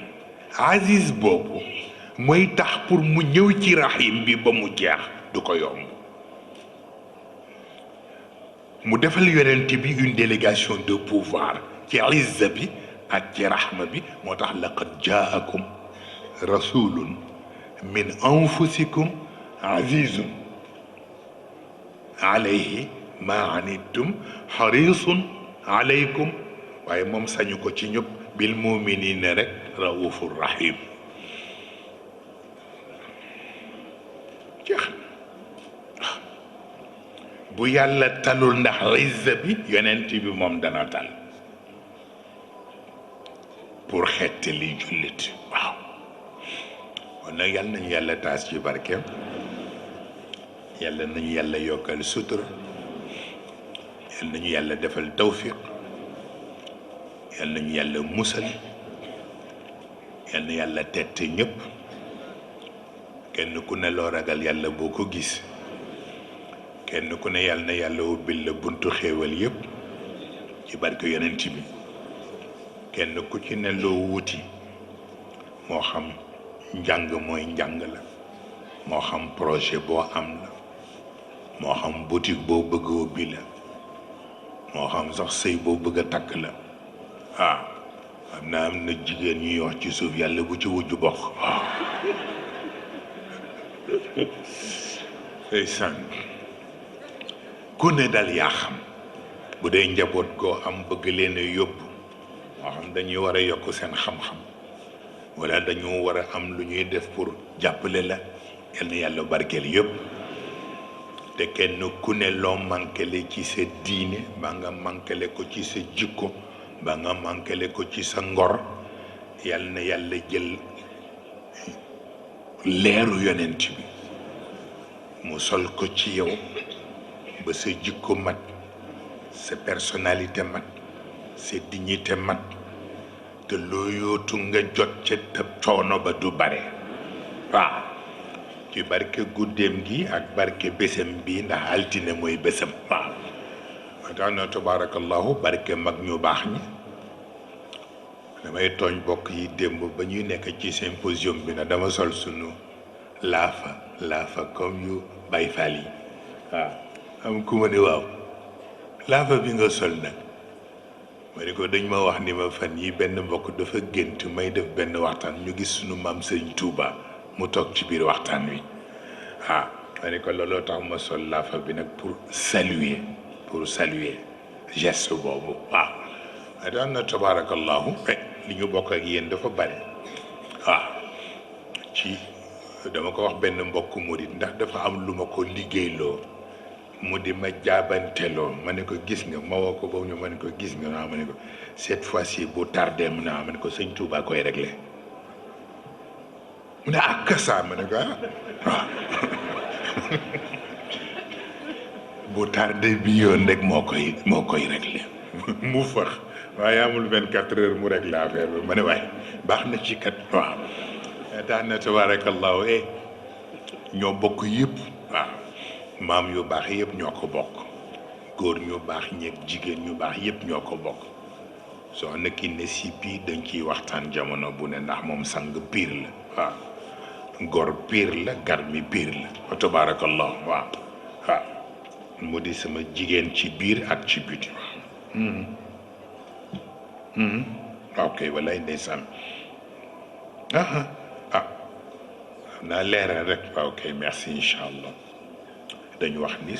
aziz boobu mooy tax pour mu ñëw ci rahim bi ba mu jeex du ko yomb mu defal yonent bi une délégation de pouvoir ci izza bi ak ci rahma bi moo tax laqad jaakum rasulun min anfusikum azizun alayhi ma anittum harisun alaykum waaye moom sañu ko ci ñëpp bil muminina rek raufur rahim jeex bu yàlla talul ndax izza bi yonent bi moom dana tal pour xettali jullit waaw kon nag yàlla nañu yàlla taas ci barkeem yàlla nañu yàlla yokkal sutura yàlla nañu yàlla defal tawfiq yàlla nañu yàlla musal yàlla na yàlla tette ñëpp kenn ku ne loo ragal yàlla boo ko gis kenn ku ne yàlla na yàlla ubbil la buntu xéewal yëpp ci barke yonent bi kenn ku ci ne loo wuti moo xam njàng mooy njàng la moo xam projet boo am la moo xam boutique boo bëgg a ubbi la moo xam sax sëy boo bëgg a takk la xam naa am na jigéen ñuy wax ci suuf yàlla bu ci wujj bokk waaw ndeysaan ku ne dal yaa xam bu dee njaboot koo am bëgg leen a yóbbu moo xam dañuy war a yokk seen xam-xam wala dañu war a am lu ñuy def pour jàppale la yal na yàlla barkeel yëpp te kenn ku ne loo manquele ci sa diine ba nga manquele ko ci sa jikko ba nga manquele ko ci sa ngor yal na yàlla jël leeru yonent bi mu sol ko ci yow ba sa jikko mat sa personnalité mat sa dignité mat te loo yootu nga jot ca te coono ba du bare waaw ci barke guddeem gi ak barke bésam bi ndax altine mooy bésam waaw ma tax na tabarakallahu barke mag ñu baax ñi damay tooñ bokk yi démb ba ñuy nekk ci symposium bi na dama sol sunu laafa comme yu Baay Faal yi waaw am ku ma ne waaw laafa bi nga sol nag ma ne ko dañ ma wax ni ma fan yi benn mbokk dafa gént may def benn waxtaan ñu gis sunu maam Sëriñ Tuuba mu toog ci biir waxtaan wi ma ne ko looloo tax ma sol laafa bi nag pour saluer geste boobu waaw ma daan na tabarakallahu li ñu bokk ak yéen dafa bare ci dama ko wax benn mbokk murit ndax dafa am lu ma ko liggéeyloo mu di ma jaabanteloo ma ne ko gis nga ma woo ko boobu ñu ma ne ko gis nga ma ne ko cette fois-ci bu tardé mu ne ma ne ko sëñ Touba koy réglé mu ne ak saa ma ne ko bu tardé bi yoon rek moo koy réglé mu fax waaye amul 24 heures mu réglé affaire bi ma ne waaye baax na ci kat waaw tax na tabarakallahu ñoo bokk yëpp waaw maam yu baax yëpp ñoo ko bokk góor ñu baax ñeeg jigéen ñu baax yëpp ñoo ko bokk soxna Kiné Sy bii dañ ciy waxtaan jamono bu ne ndax moom sang piir la waaw gor piir la garmi piir la wa tabarakallahu waaw mu di sama jigéen ci biir ak ci biti ok walay ndeysaan xam naa leeral rek waaw kay merci incha allah dañu wax ni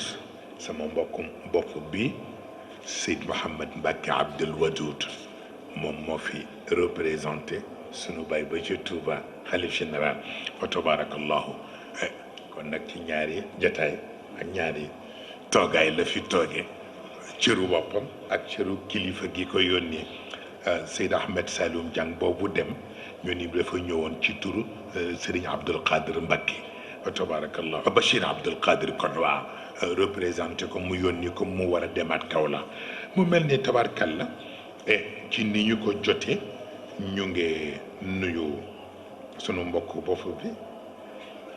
sama mbokkum bopp bi Seyd Mouhamed Mbacke Abdul Wadoud moom moo fi représenté sunu baay ba ci Touba xalif général fa tabarakallahu kon nag ci ñaari jataay ak ñaari toogaay la fi toogee cëru boppam ak cëru kilifa gi ko yónni Seyd Ahmed Saloum Diang boobu dem ñu ni dafa ñëwoon ci turu Serigne Abdoul Qadir Mbacké wa tabarakallah Bachir Abdoul Qadir kon waa représenté ko mu yónni ko mu war a demaat Kaolack mu mel ni tabarkalla ci ni ñu ko jotee ñu ngi nuyu sunu mbokk bopp bi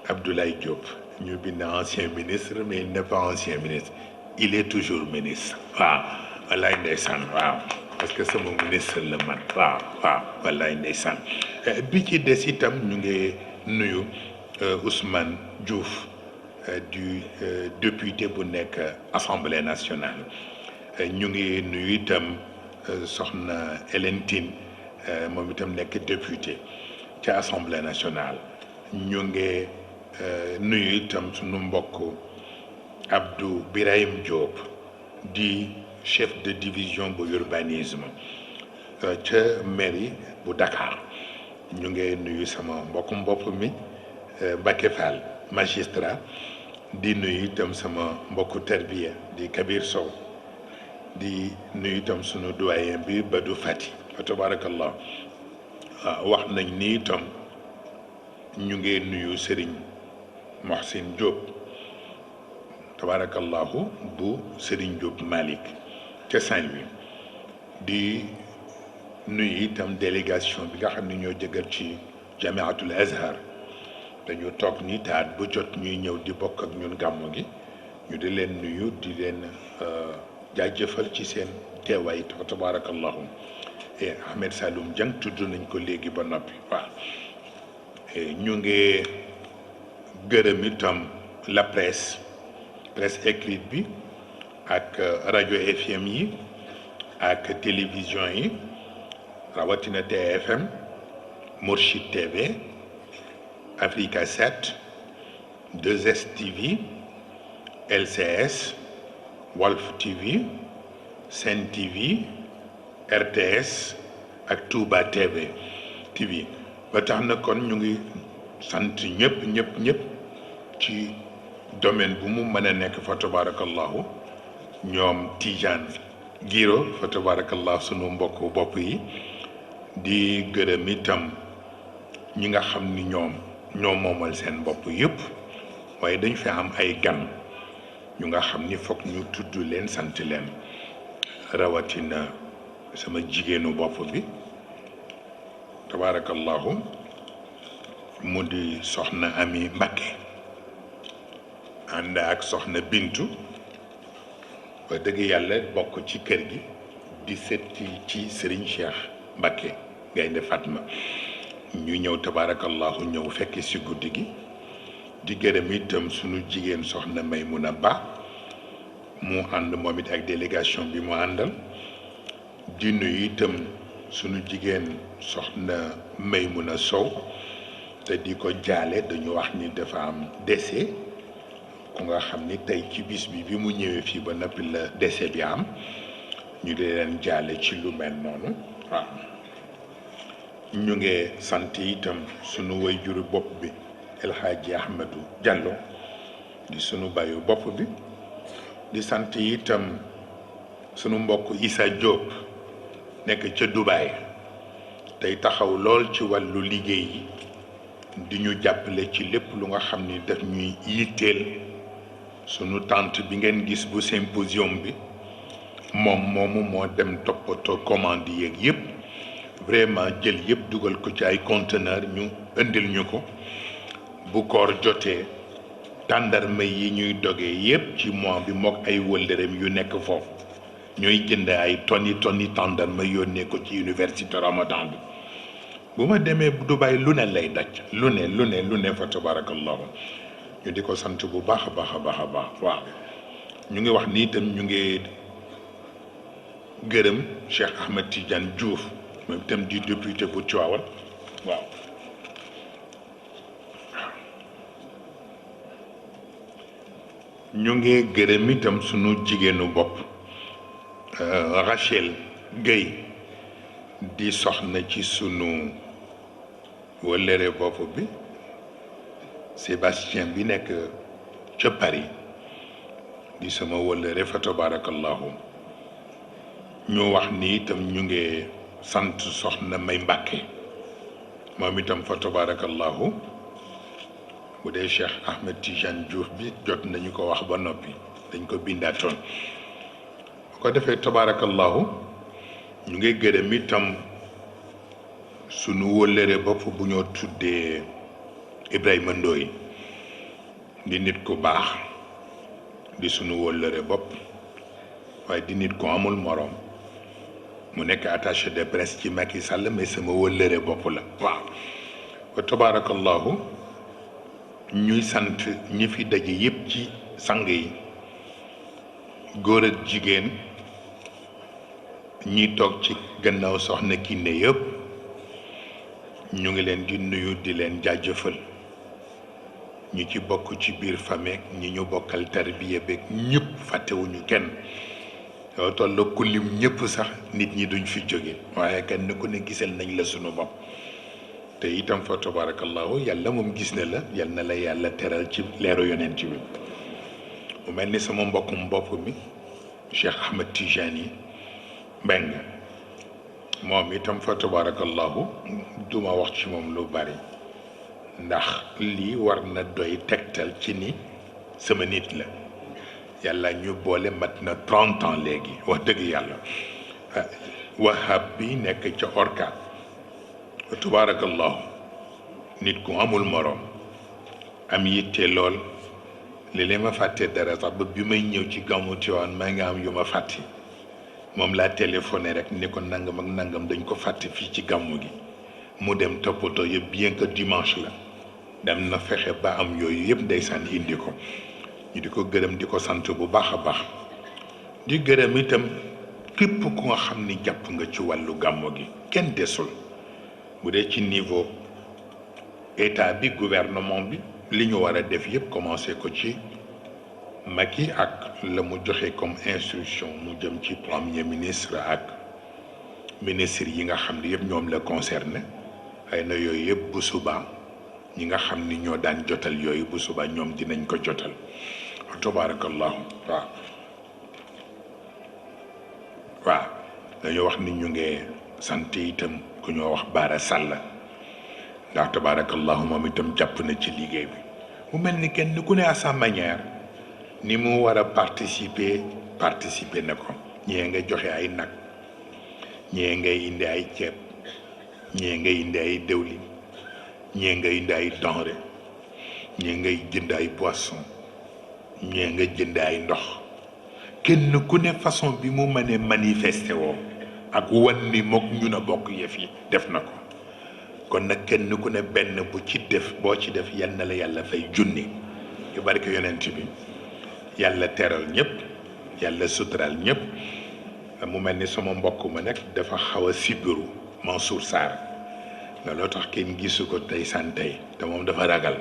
Abdoulaye Diop ñu bind ancien ministre mais il n'est pas ancien ministre il est toujours ministre waaw wallaay ndeysaan waaw parce que sama ministre la man waaw waaw wallaay ndeysaan bi ci des itam ñu ngi nuyu Ousmane Diouf du député bu nekk Assemblée nationale ñu ngi nuyu itam soxna Hélène Tine moom itam nekk député ci Assemblée nationale ñu ngi nuyu itam sunu mbokk Abdou Birahim Diop di chef de division bu urbanisme ca mairie bu Dakar ñu ngi nuyu sama mbokkum bopp mi Mbacké Fall magistrat di nuyu itam sama mbokku terbiya di Kabir Sow di nuyu itam sunu doyen bi Badou Fati wa tabarakallah wax nañ ni itam ñu ngi nuyu Serigne Mohsin Diop tabarakallahu bu Serigne Diop Malick ca Saint-Louis di nuyu itam délégation bi nga xam ne ñoo jëgal ci Jamiatul Azhar dañu toog ni taat bu jot ñuy ñëw di bokk ak ñun gàmmu gi ñu di leen nuyu di leen jaajëfal ci seen teewaay tabarakallahu et Ahmed Saloum Diang tudd nañ ko léegi ba noppi waaw ñu ngi gërëm itam la presse écrite bi ak rajo FM yi ak télévision yi rawatina TFM Mourchid TV Africa 7 2S TV LCS Walf TV Sen TV RTS ak Touba TV ba tax na kon ñu ngi sant ñëpp ci domaine bu mu mën a nekk fa tabarakallahu ñoom Tidiane Giro fa tabarakallahu sunu mbokk bopp yi di gërëm itam ñi nga xam ni ñoo moomal seen bopp yëpp waaye dañ fi am ay gan ñu nga xam ni foog ñu tudd leen sant leen rawatina sama jigéenu bopp bi tabarakallahu mu di soxna Ami Mbacké ànd ak soxna Bintu ba dëgg yàlla bokk ci kër gi di setti ci Serigne Cheikh Mbacké Gaynde Fatma ñu ñëw tabarakallahu ñëw fekk ci guddi gi di gërëm itam sunu jigéen soxna Maymuna Ba mu ànd moom it ak délégation bi mu àndal di nuyu itam sunu jigéen soxna Maymuna Sow te di ko jaale dañu wax ni dafa am décès ku nga xam ni tey ci bis bi mu ñëwee fii ba noppi la décès bi am ñu di leen jaale ci lu mel noonu waaw ñu ngi sant itam sunu wayjuru bopp bi El Hadji Ahmadou Diallo di sunu bayu bopp bi di sant itam sunu mbokk Issa Diop nekk ca Dubaï tey taxaw lool ci wàllu liggéey yi di ñu jàppale ci lépp lu nga xam ni daf ñuy yitteel sunu tante bi ngeen gis bu symposium bi moom moomu moo dem toppatoo commande yeeg yëpp vraiment jël yëpp dugal ko ci ay conteneur ñu indil ñu ko bu koor jotee tàndarma yi ñuy dogee yëpp ci mois bi mook ay wëllëreem yu nekk foofu ñooy jënd ay tonni tàndarma yónnee ko ci université Ramadan bi bu ma demee Dubaï lu ne lay daj lu ne fa tabarakallahu ñu di ko sant bu baax a baax waaw ñu ngi wax ni itam ñu ngi gërëm Cheikh Ahmed Tidiane Diouf moom itam di député bu Tivaouane waaw ñu ngi gërëm itam sunu jigéenu bopp Rachel Gueye di soxna ci sunu wëllëre bopp bi Sébastien bi nekk ca Paris di sama wëllëre fa tabarakallahu ñu wax ni itam ñu ngi sant soxna May Mbàkke moom itam fa tabarakallahu bu dee Cheikh Ahmed Tijane Diouf bi jot nañu ko wax ba noppi dañ ko bindaatoon bu ko defee tabarakallahu ñu ngi gërëm itam sunu wóllëre bopp bu ñoo tuddee Ibrahima Ndoye di nit ku baax di sunu wóllëre bopp waaye di nit ku amul moroom mu nekk attaché de presse ci Macky Sall mais sama wóllëre bopp la waaw wa tabarakallahu ñuy sant ñi fi daje yépp ci sang yi góor ak jigéen ñi toog ci gannaaw soxna Kiné yëpp ñu ngi leen di nuyu di leen jaajëfal ñi ci bokk ci biir famille ñi ñu bokkal tarbiya beeg ñëpp fàttewuñu kenn yow toll ku lim ñëpp sax nit ñi duñ fi jóge waaye kenn ku ne gisal nañ la sunu bopp te itam fa tabarakallahu yàlla moom gis na la yal na la yàlla teral ci leeru yonent bi mu mel ni sama mbokkum bopp mi Cheikh Ahmed Tijani Mbeng moom itam fa tabarakallahu duma wax ci moom lu bari ndax lii war na doy tegtal ci ni sama nit la yàlla ñu boole mat na 30 ans léegi wax dëgg yàlla wahab bi nekk ca orka tabarakallahu nit ku amul moroom am yitte lool léeg-léeg ma fàtte dara sax ba bi may ñëw ci gàmmu Tiwaawan maa ngi am yu ma fàtte moom laa téléphoné rek ni ko nangam ak nangam dañ ko fàtte fii ci gàmmu gi mu dem toppatoo yëpp bien que dimanche la dem na fexe ba am yooyu yëpp ndeysaan indi ko ñu di ko gërëm di ko sant bu baax a baax di gërëm itam képp ku nga xam ni jàpp nga ci wàllu gàmmu gi kenn desul bu dee ci niveau état bi gouvernement bi li ñu war a def yëpp commencé ko ci Macky ak la mu joxe comme instruction mu jëm ci premier ministre ak ministre yi nga xam ne yëpp ñoom la concerné ay na yooyu yëpp bu subaa ñi nga xam ni ñoo daan jotal yooyu bu subaa ñoom dinañ ko jotal tabarakallahu waaw dañoo wax ni ñu ngi sant itam ku ñoo wax Baara Sall ndax tabarakallahu moom itam jàpp na ci liggéey bi mu mel ni kenn ku ne à sa manière ni mu war a participer na ko ñee nga joxe ay nag ñee ngay indi ay ceeb ñee ngay indi ay dëwlin ñee ngay indi ay denrée ñee ngay jënd ay boisson ñee nga jënd ay ndox kenn ku ne façon bi mu mënee manifester woo ak wan ni mook ñu na bokk yëf yi def na ko kon nag kenn ku ne benn bu ci def boo ci def yal na la yàlla fay junni yu barke yonent bi yàlla teral ñëpp yàlla sutural ñëpp mu mel ni sama mbokk ma nag dafa xaw a sibiru Mansour Sarr looloo tax kenn gisu ko tey santey te moom dafa ragal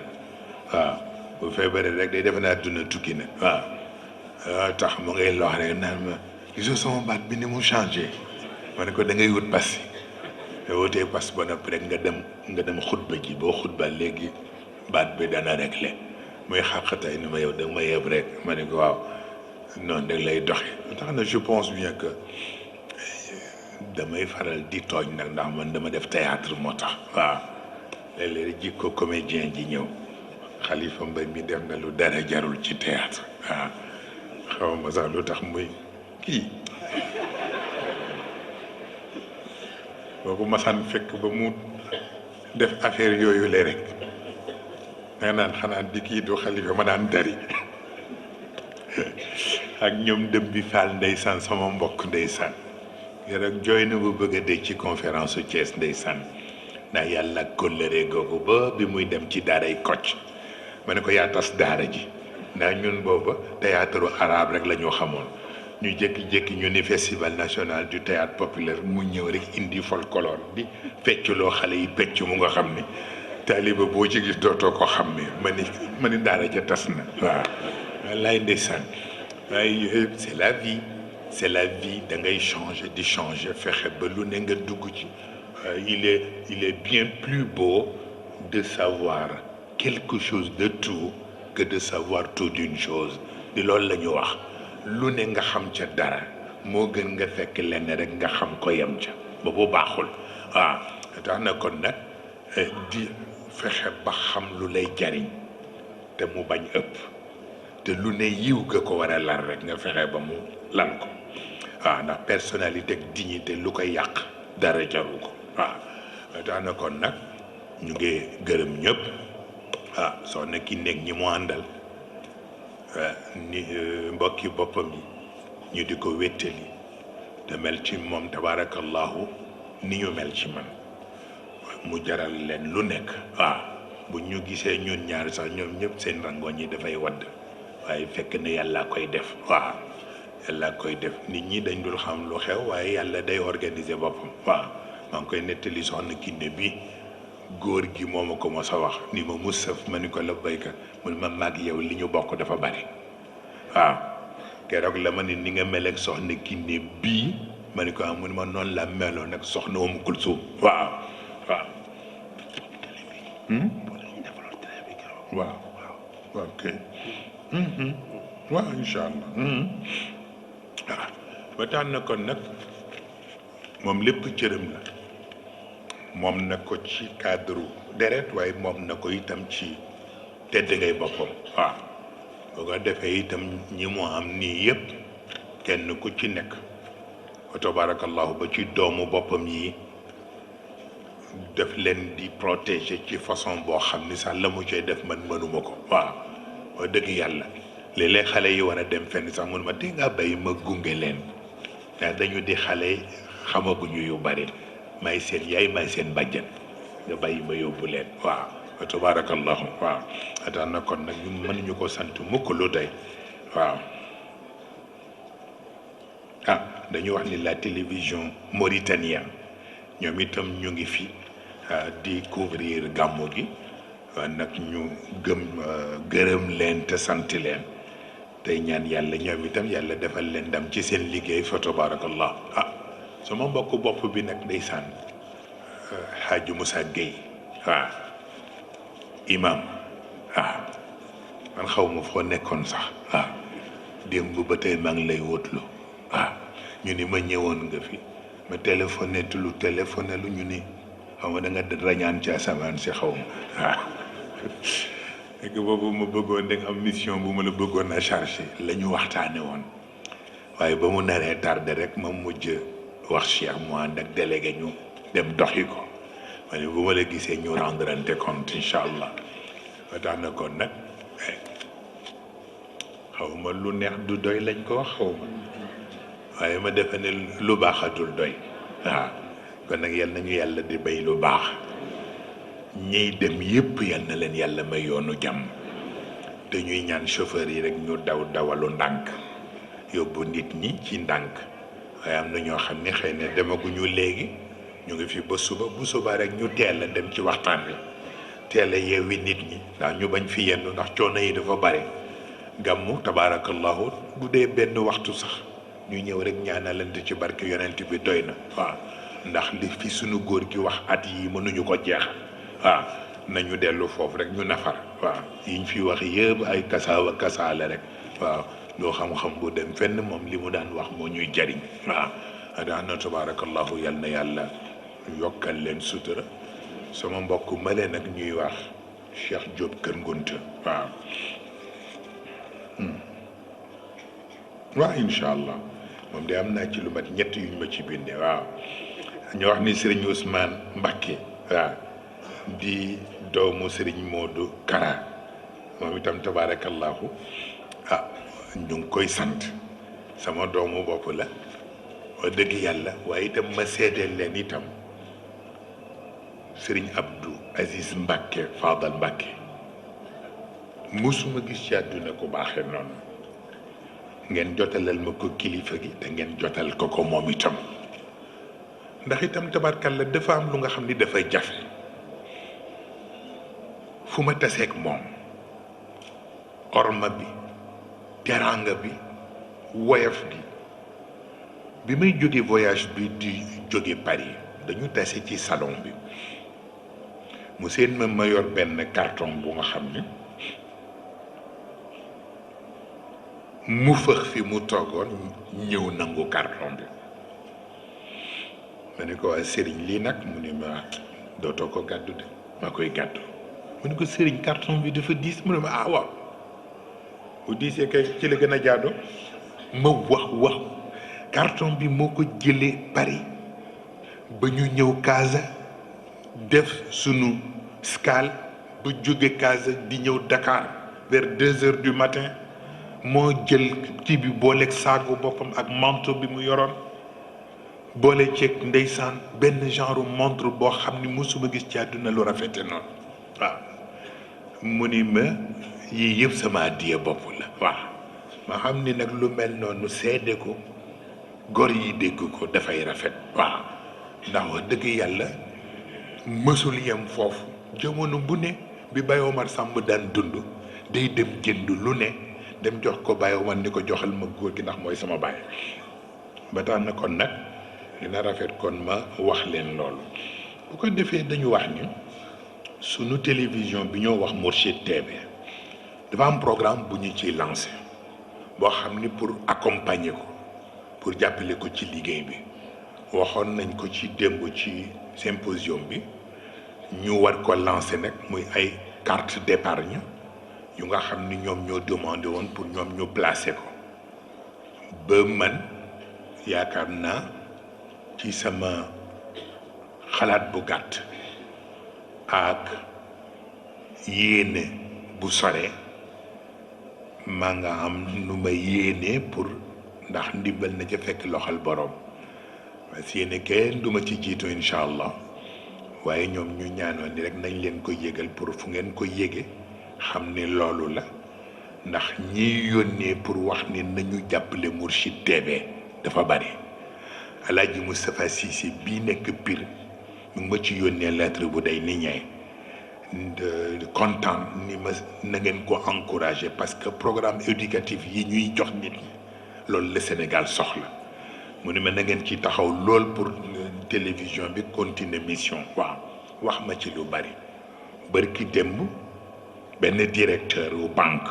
waaw bu feebaree rek day defe naa duna tukki na waaw tax mu ngay lox rek naan ma gisoo sama baat bi ni mu changé ma ne ko da ngay wut pass nga wutee pass ba noppi rek nga dem xutba ji boo xutba léegi baat bi dana réglé muy xàqatay ni ma yow da nga ma yeb rek ma ne ko waaw noonu rek lay doxe tax na je pense bien que damay faral di tooñ nag ndax man dama def théâtre moo tax waaw léeg-léeg jikko comédien ji ñëw Xalifa Mbay mi def na lu dara jarul ci théâtre waaw xaw ma sax lu tax muy kii boobu masaan fekk ba mu def affaire yooyu le rek nga naan xanaa di kii du Xalifa ma daan dari ak ñoom dem bi faal ndeysaan sama mbokk ndeysaan rek jooy na bu bëgg a dégg ci conférence su Thiès ndeysaan ndax yàlla kóllëre googu ba bi muy dem ci daaray Kocc ma ne ko yaa tas daara ji ndax ñun booba théâtre arabe rek la ñu xamoon ñu jékki-jékki ñu ni festival national du théâtre populaire mu ñëw rek indi folklore bi fecculoo xale yi pecc mu nga xam ni taaliba boo ci gis dootoo ko xam ni ma ni daara ja tas na waaw wallaay ndeysaan waaye c'est la vie da ngay changer di changer fexe ba lu ne nga dugg ci il est bien plus beau de savoir quelque chose de tout que de savoir tout d'une chose di loolu la ñu wax lu ne nga xam ca dara moo gën nga fekk lenn rek nga xam ko yem ca boobu baaxul waaw tax na kon nag di fexe ba xam lu lay jariñ te mu bañ ëpp te lu ne yiw ga ko war a lal rek nga fexe ba mu lal ko waaw ndax personnalité ak dignité lu ko yàq dara jaru ko waaw tax na kon nag ñu ngi gërëm ñëpp ah soxna ki nekk ñi mu àndal ni mbokki boppam yi ñu di ko wéttali te mel ci moom tabaarakallahu ni ñu mel ci man mu jaral leen lu nekk waaw bu ñu gisee ñun ñaar sax ñoom ñëpp seen rangoñ yi dafay wadd waaye fekk na yàlla koy def waaw yàlla koy def nit ñi dañ dul xam lu xew waaye yàlla day organiser boppam waaw maa ngi koy nettali soxna Kiné bi góor gi moo ma ko mos a wax ni ma Moustapha ma ni ko la béykat mu ne ma mag yow li ñu bokk dafa bari waaw keroog la ma ni nga mel ak soxna Kiné bii ma ni ko am mu ne ma noonu la meloon ak soxna Umu Kulsum waaw waaw waaw waaw kay waaw incha allah waaw ba tax na kon nag moom lépp cëram la moom na ko ci cadre deret waaye moom na ko itam ci tedd ngay boppam waaw boo ko defee itam ñi mu am nii yëpp kenn ku ci nekk wa tabarakallahu ba ci doomu boppam yi def leen di protéger ci façon boo xam ni sax la mu cay def man mënuma ko waaw wax dëgg yàlla léeg-léeg xale yi war a dem fenn sax mun ma te nga bàyyi ma gunge leen ndax dañu di xale xamaguñu yu bari may seen yaay may seen bàjjan nga bàyyi ma yóbbu leen waaw wa tabarakallahu waaw atax na kon nag ñu mën ñu ko sant mukk lu tey waaw ah dañu wax ni la télévision mauritanienne ñoom itam ñu ngi fi di couvrir gàmmu gi nag ñu gërëm leen te sant leen tey ñaan yàlla ñoom itam yàlla defal leen ndam ci seen liggéey fa tabarakallah ah sama mbokk bopp bi nag ndeysaan Hadj Moussa Gueye waaw imam waaw man xaw ma foo nekkoon sax waaw démb ba tey maa ngi lay wóotlu waaw ñu ni ma ñëwoon nga fi ma téléphoné lu ñu ni xaw ma da nga rañaan ci asamaan si xaw ma waaw fekk boobu ma bëggoon da nga am mission bu ma la bëggoon a chargé la ñu waxtaane woon waaye ba mu naree tardé rek ma mujj wax Cheikh mu ànd ak délégué ñu dem doxi ko ma ne bu ma la gisee ñu rendrante compte incha allah ba tax na kon nag xaw ma lu neex du doy lañ ko wax xaw ma waaye ma defe ne lu baaxatul doy waaw kon nag yal nañu yàlla di bay lu baax ñiy dem yépp yal na leen yàlla may yoonu jàmm te ñuy ñaan chauffeur yi rek ñu dawalu ndànk yóbbu nit ñi ci ndànk waaye am na ñoo xam ne xëy na demaguñu léegi ñu ngi fi ba suba bu suba rek ñu teel a dem ci waxtaan wi teel a yeewi nit ñi ndax ñu bañ fi yendu ndax coono yi dafa bare gàmmu tabaarakallahu bu dee benn waxtu sax ñu ñëw rek ñaanalante ci barke yonent bi doy na waaw ndax li fi sunu góor gi wax at yi mënuñu ko jeexal waaw nañu dellu foofu rek ñu nafar waaw yiñ fi wax yëpp ay kasaawa kasaale rek waaw loo xam-xam bu dem fenn moom li mu daan wax moo ñuy jariñ waaw daa na tabaarakallahu yal na yàlla yokkal leen sutura sama mbokk ma leen ak ñuy wax Cheikh Diop Kër Ngunta waaw waaw incha allah moom de am naa ci lu mat ñett yuñ ma ci binde waaw ñu wax ni Serigne Ousmane Mbacké waaw di doomu Serigne Modou Kara moom itam tabaarakallahu ah ñu ngi koy sant sama doomu bopp la wax dëgg yàlla waaye itam ma seedeel leen itam Serigne Abdou Aziz Mbacké Fadal Mbacké musuma gis ci àdduna ko baaxee noonu ngeen jotalal ma ko kilifa gi te ngeen jotal ko ko moom itam ndax itam tabarkalla dafa am lu nga xam ni dafay jafe fu ma taseeg moom orma bi teraanga bi woyof gi bi may jóge voyage bi di jóge Paris dañu tase ci salon bi mu seen ma yor benn carton bu nga xam ni mu fëx fi mu toogoon ñëw nangu carton bi ma ne ko waa sëriñ lii nag mu ne ma dootoo ko gàddu de ma koy gàddu mu ne ko sëriñ carton bi dafa diis mu ne ma ah waaw bu diisee kay ci la gën a jaado ma wax carton bi moo ko jëlee Paris ba ñu ñëw Casa def sunu escale ba jóge Casa di ñëw Dakar vers 2 heures du matin moo jël kii bi booleeg saagu boppam ak manteau bi mu yoroon boole ceeg ndeysaan benn genre montre boo xam ni mosuma gis ci àdduna lu rafete noonu waaw mu ni ma yii yëpp sama addiya bopp la waaw ma xam ni nag lu mel noonu seede ko gor yi dégg ko dafay rafet waaw ndax wax dëgg yàlla mësul yem foofu jamono bu ne bi Baye Omar Samb daan dund day dem jënd lu ne dem jox ko Baye Omar ni ko joxal ma góor gi ndax mooy sama baay ba tax na kon nag dina rafet kon ma wax leen loolu bu ko defee dañu wax ni sunu télévision bi ñoo wax Mourchid TV dafa am programme bu ñu ciy lancé boo xam ni pour accompagner ko pour jàppale ko ci liggéey bi waxoon nañ ko ci démb ci symposium bi ñu war ko lancé nag muy ay carte d'épargne yu nga xam ni ñoom ñoo demandé woon pour ñoom ñu placer ko ba man yaakaar naa ci sama xalaat bu gàtt ak yéene bu sore maa nga am nu ma yéene pour ndax ndimbal na ca fekk loxol borom parce que yéene kenn duma ci jiitu incha allah waaye ñoom ñu ñaanoon ni rek nañ leen ko yégal pour fu ngeen ko yége xam ni loolu la ndax ñiy yónnee pour wax ni nañu jàppale Mourchid TV dafa bari Alaaji Moustapha Cissé bii nekk Pire mu ngi ma ci yónnee lettre bu day ni ñee content ni ma na ngeen ko encourager parce que programme éducatif yi ñuy jox nit ñi loolu la Sénégal soxla mu ne ma na ngeen ci taxaw lool pour télévision bi continuer mission waaw wax ma ci lu bari bërki démb benn directeur wu banque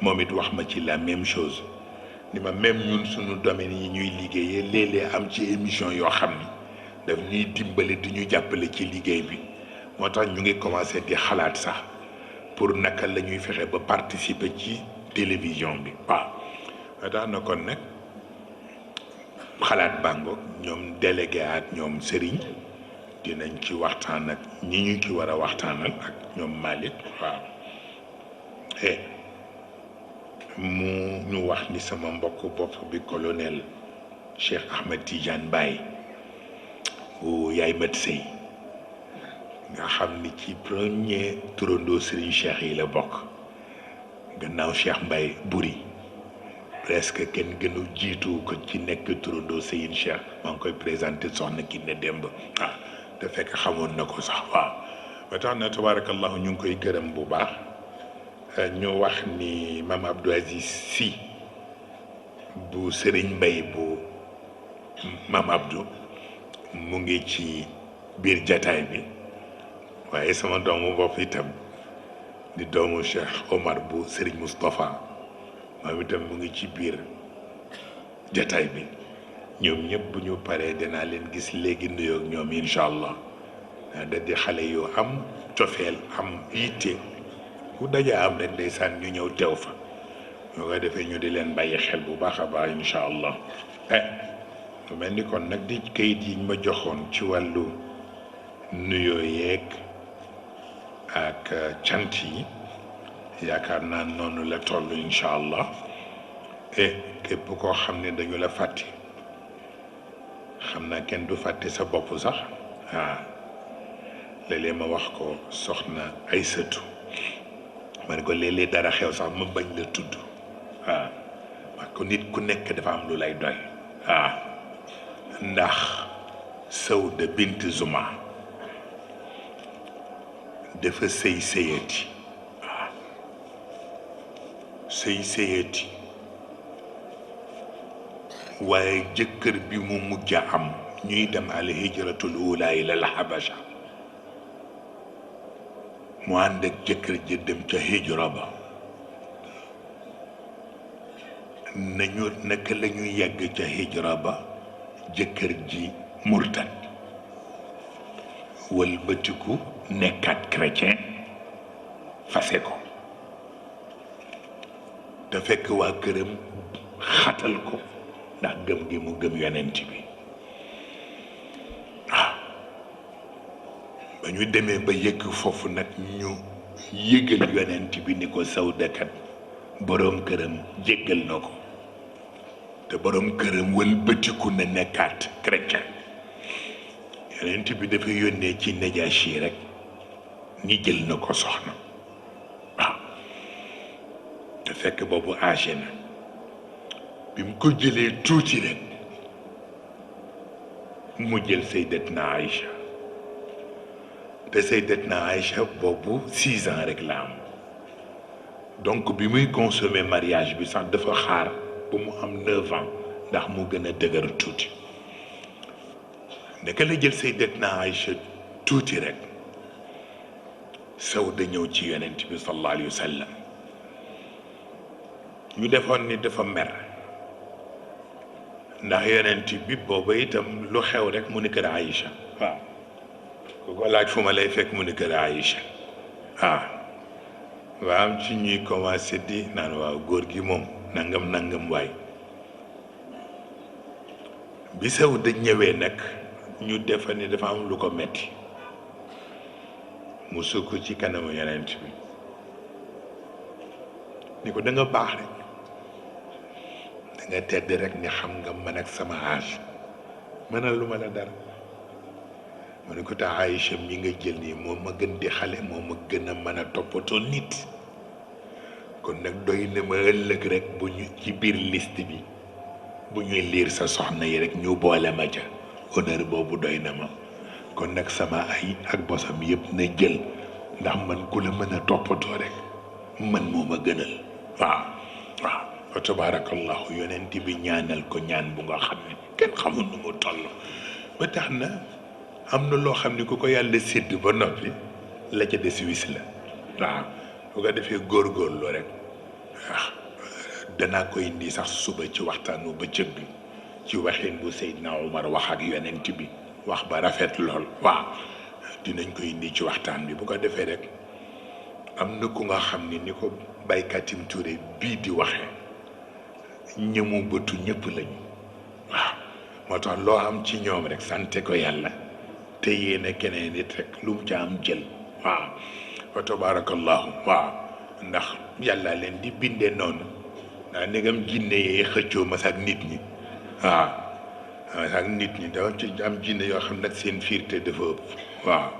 moom it wax ma ci la même chose ni ma même ñun suñu domaine yi ñuy liggéeyee léeg-léeg am ci émission yoo xam ni daf ñuy dimbale di ñu jàppale ci liggéey bi moo tax ñu ngi commencé di xalaat sax pour naka la ñuy fexe ba participer ci télévision bi waaw moo tax na kon nag xalaat bàngoog ñoom délégué ak ñoom Serigne dinañ ci waxtaan ak ñi ñu ci war a waxtaanal ak ñoom Malick waaw mu ñu wax ni sama mbokk bopp bi colonel Cheikh Ahmed Tidiane Baye bu yaay mat sëy nga xam ni ci premier turandoo Serigne Cheikh yi la bokk gannaaw Cheikh Mbaye Buri presque kenn gënu jiitu ko ci nekk turandoo Serigne Cheikh maa ngi koy présenté soxna Kiné Demb waaw te fekk xamoon na ko sax waaw ba tax na tabarakallahu ñu ngi koy gërëm bu baax ñu wax ni Mame Abdou Aziz Sy bu Serigne Mbaye bu Mame Abdou mu ngi ci biir jataay bi waaye sama doomu bopp itam di doomu Cheikh Omar bu Serigne Moustapha moom itam mu ngi ci biir jataay bi ñoom ñëpp bu ñu paree dinaa leen gis léegi nuyoog ñoom incha allah da di xale yu am cofeel am yitte ku daja am rek ndeysaan ñu ñëw teew fa ñoo koy defee ñu di leen bàyyi xel bu baax a baax incha allah mu mel ni kon nag di kayit yi ma joxoon ci wàllu nuyoo yeeg ak cant yi yaakaar naa noonu la toll incha allah képp koo xam ne dañu la fàtte xam naa kenn du fàtte sa bopp sax léeg-léeg ma wax ko soxna ay sëtu ma ne ko léeg-léeg dara xew sax ma bañ la tudd parce que nit ku nekk dafa am lu lay doy ndax Sawda bint Zuma dafa sëy sëyati sëy sëyati waaye jëkkër bi mu mujj a am ñuy dem al hijratul ula ila al habasha mu ànd ak jëkkër ji dem ca hijra ba nañu naka la ñu yegg ca hijra ba jëkkër ji murtad wëlbatiku nekkaat chrétien fase ko te fekk waa këram xatal ko ndax gëm gi mu gëm yonent bi waaw ba ñu demee ba yëgg foofu nag ñu yëgal yonent bi ni ko Sawdakat boroom këram jéggal na ko te boroom këram wëlbatiku na nekkaat chrétien yonent bi dafa yónnee ci Najaasi rek ni jël na ko soxna waaw te fekk boobu âgé na bi mu ko jëlee tuuti rek mu jël Sayyidatna Aïcha te Sayyidatna Aïcha boobu 6 ans rek la am donc bi muy consommer mariage bi sax dafa xaar ba mu am 9 ans ndax mu gën a dëgër tuuti naka la jël Sayyidatna Aïcha tuuti rek Sawda ñëw ci yonent bi sallallahu alayhi wa sallam ñu defoon ni dafa mer ndax yonent bi booba itam lu xew rek mu ni kër Aïcha waaw ku ko laaj fu ma lay fekk mu ni kër Aïcha waaw am ci ñuy commencé di naan waaw góor gi moom nangam nangam waay bi Sawda ñëwee nag ñu defa ni dafa am lu ko metti mu sukk ci kanamu yonent bi ni ko da nga baax rek da nga tedd rek ni xam nga man ak sama âge mënal lu ma la dara mu ne ko te Aïcha mi nga jël nii moo ma gën di xale moo ma gën a mën a toppatoo nit kon nag doy na ma ëllëg rek bu ñu ci biir liste bi bu ñuy liir sa soxna yi rek ñu boole ma ca honneur boobu doy na ma kon nag sama ay ak bosam yëpp na jël ndax man ku la mën a toppatoo rek man moo ma gënal waaw waaw fa tabarakallahu yonent bi ñaanal ko ñaan bu nga xam ne kenn xamul nu mu toll ba tax na am na loo xam ne ku ko yàlla sédd ba noppi la ca des wis la waaw bu ko defee góorgóorlu rek waaw danaa koy indi sax suba ci waxtaanu bëccëg bi ci waxin bu Seydina Omar wax ak yonent bi wax ba rafet lool waaw dinañ koy indi ci waxtaan bi bu ko defee rek am na ku nga xam ni ko baykatim Touré bii di waxee ñëmu bëtu ñëpp lañu waaw moo tax loo am ci ñoom rek sante ko yàlla te yéene keneen nit rek lu mu ca am jël waaw wa tabarakallahu waaw ndax yàlla leen di bindee noonu ndax ndegam jinne yee xëccoo ma sax nit ñi waaw ak nit ñi dafa ci am jinne yoo xam nag seen fiirte dafa ëpp waaw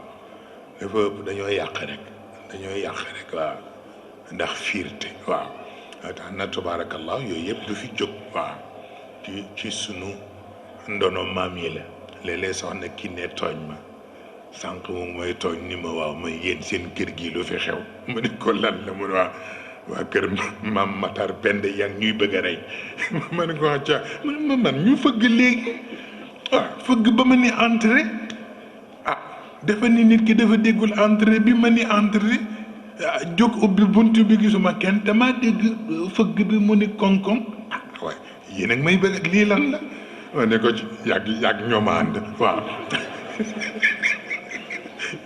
dafa ëpp dañoo yàq rek waaw ndax fiirte waaw tax na tabarakallahu yooyu yëpp du fi jóg waaw ci sunu ndono maam yi la léeg-léeg soxna ki ne tooñ ma sànq moom mooy tooñ ni ma waaw ma yéen seen kër gi lu fi xew ma ne ko lan la mun waa kër maam Matar Pend yaa ngi ñuy bëgg a rey ma ne ko ca man ñu fëgg léegi fëgg ba ma ni entrée dafa ni nit ki dafa déggul entrée bi ma ni entrée jóg ubbi bunt bi gisuma kenn te maa dégg fëgg bi mu ni koŋ-koŋ waaye yéen ak may bëgg lii lan la ma ne ko ci yàgg ñoom a ànd waaw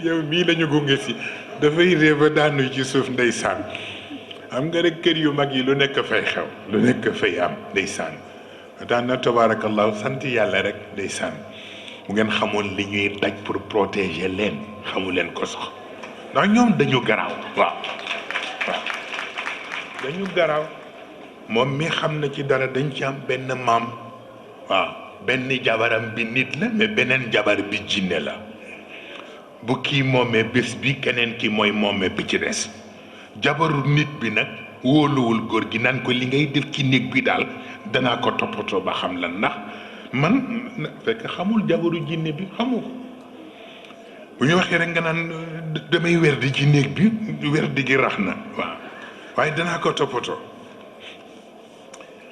yow mii lañu gunge si dafay réew ba daanu ci suuf ndeysaan xam nga rek kër yu mag yi lu nekk fay xew lu nekk fay am ndeysaan daan na tabarakallahu sant yàlla rek ndeysaan bu ngeen xamoon li ñuy daj pour protéger leen xamu leen ko sax ndax ñoom dañu garaaw waaw dañu garaaw moom mi xam na ci dara dañ ci am benn maam waaw benn jabaram bi nit la mais beneen jabar bi jinne la bu kii moomee bés bi keneen ki mooy moomee bi ci des jabaru nit bi nag wóoluwul góor gi naan ko li ngay def ci néeg bi daal danaa ko toppatoo ba xam lan ndax man fekk xamul jabaru jinne bi xamu ko bu ñu waxee rek nga naan damay werdi ci néeg bi werdi gi rax na waaw waaye danaa ko toppatoo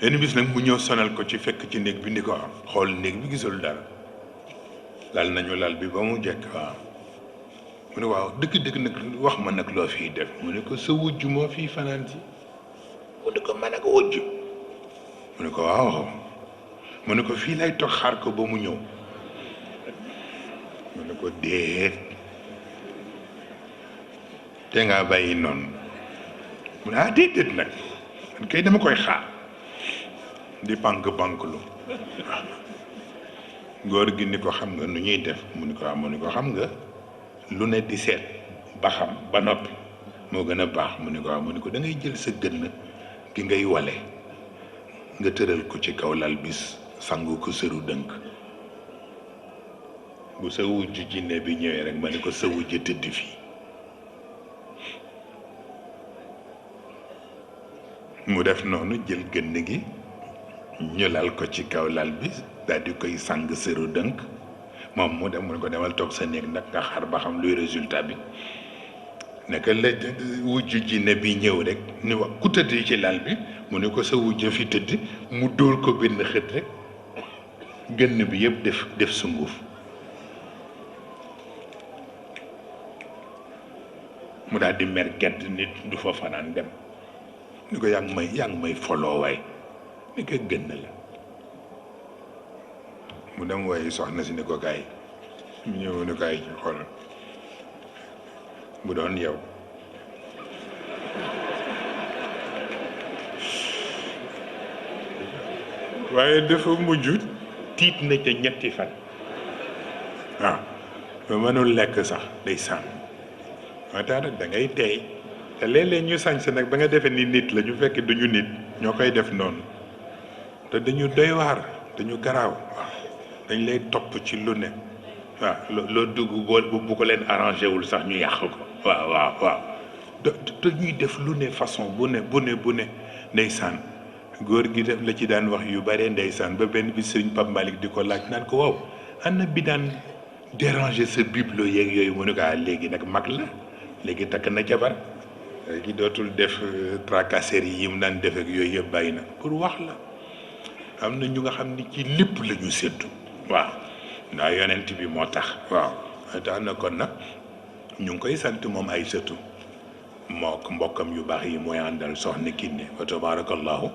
benn bis nag mu ñëw sonal ko ci fekk ci néeg bi ni ko xool néeg bi gisul dara lal nañu lal bi ba mu jekk waaw mu ne waaw dëgg-dëgg nag wax ma nag loo fiy def mu ne ko sa wujj moo fii fanaan si mu ne ko man ak wujj mu ne ko waaw mu ne ko fii lay toog xaar ko ba mu ñëw mu ne ko déet te ngaa bàyyi noonu mu ne ah déedéet nag man kay dama koy xaar di banque lu góor gi ni ko xam nga nu ñuy def mu ni ko am mu ni ko xam nga lu ne di seet ba xam ba noppi moo gën a baax mu ni ko am mu ni ko da ngay jël sa gënn gi ngay wale nga tëral ko ci kaw lal bis sangu ko sëru dënk bu sa wujj jinne bi ñëwee rek ma ni ko sa wujj tëdd fii mu def noonu jël gënn gi ñu lal ko ci kaw lal bi daal di koy sang sëru dënk moom mu dem mu ne ko demal toog sa néeg nag nga xar ba xam luy résultat bi naka la wujj jinne bi ñëw rek ni wax ku tëdd ci lal bi mu ne ko sa wujj fi tëdd mu dóor ko benn xët rek gënn bi yëpp def sunguf mu daal di mer gedd nit du fa fanaan dem ni ko yaa ngi may foloo waay ni ko gënn la mu dem waaye soxna si ni ko kaay mu ñëw ni kaay ci xoolal bu doon yow waaye dafa mujj tiit na ca ñetti fan waaw ba mënul lekk sax day sàmm moo tax nag da ngay tey te léeg-léeg ñu sañse nag ba nga defee ni nit la ñu fekk duñu nit ñoo koy def noonu te dañu doy waar dañu garaaw waaw dañ lay topp ci lu ne waaw loo dugg bu ko leen arrangé wul sax ñu yàq ko waaw te ñuy def lu ne façon bu ne ndeysaan góor gi def la ci daan wax yu bare ndeysaan ba benn bi sëriñ Pape Malick di ko laaj naan ko waaw ana bi daan déranger sa biblo yeeg yooyu mu ne ko léegi nag mag la léegi takk na jabar léegi dootul def tracasserie yi mu daan def ak yooyu yëpp bàyyi na pour wax la am na ñu nga xam ni ci lépp la ñu séddu waaw ndax yonent bi moo tax waaw tax na kon nag ñu ngi koy sant moom ay sëtu mook mbokkam yu baax yi mooy àndal soxna Kiné wa tabarakallahu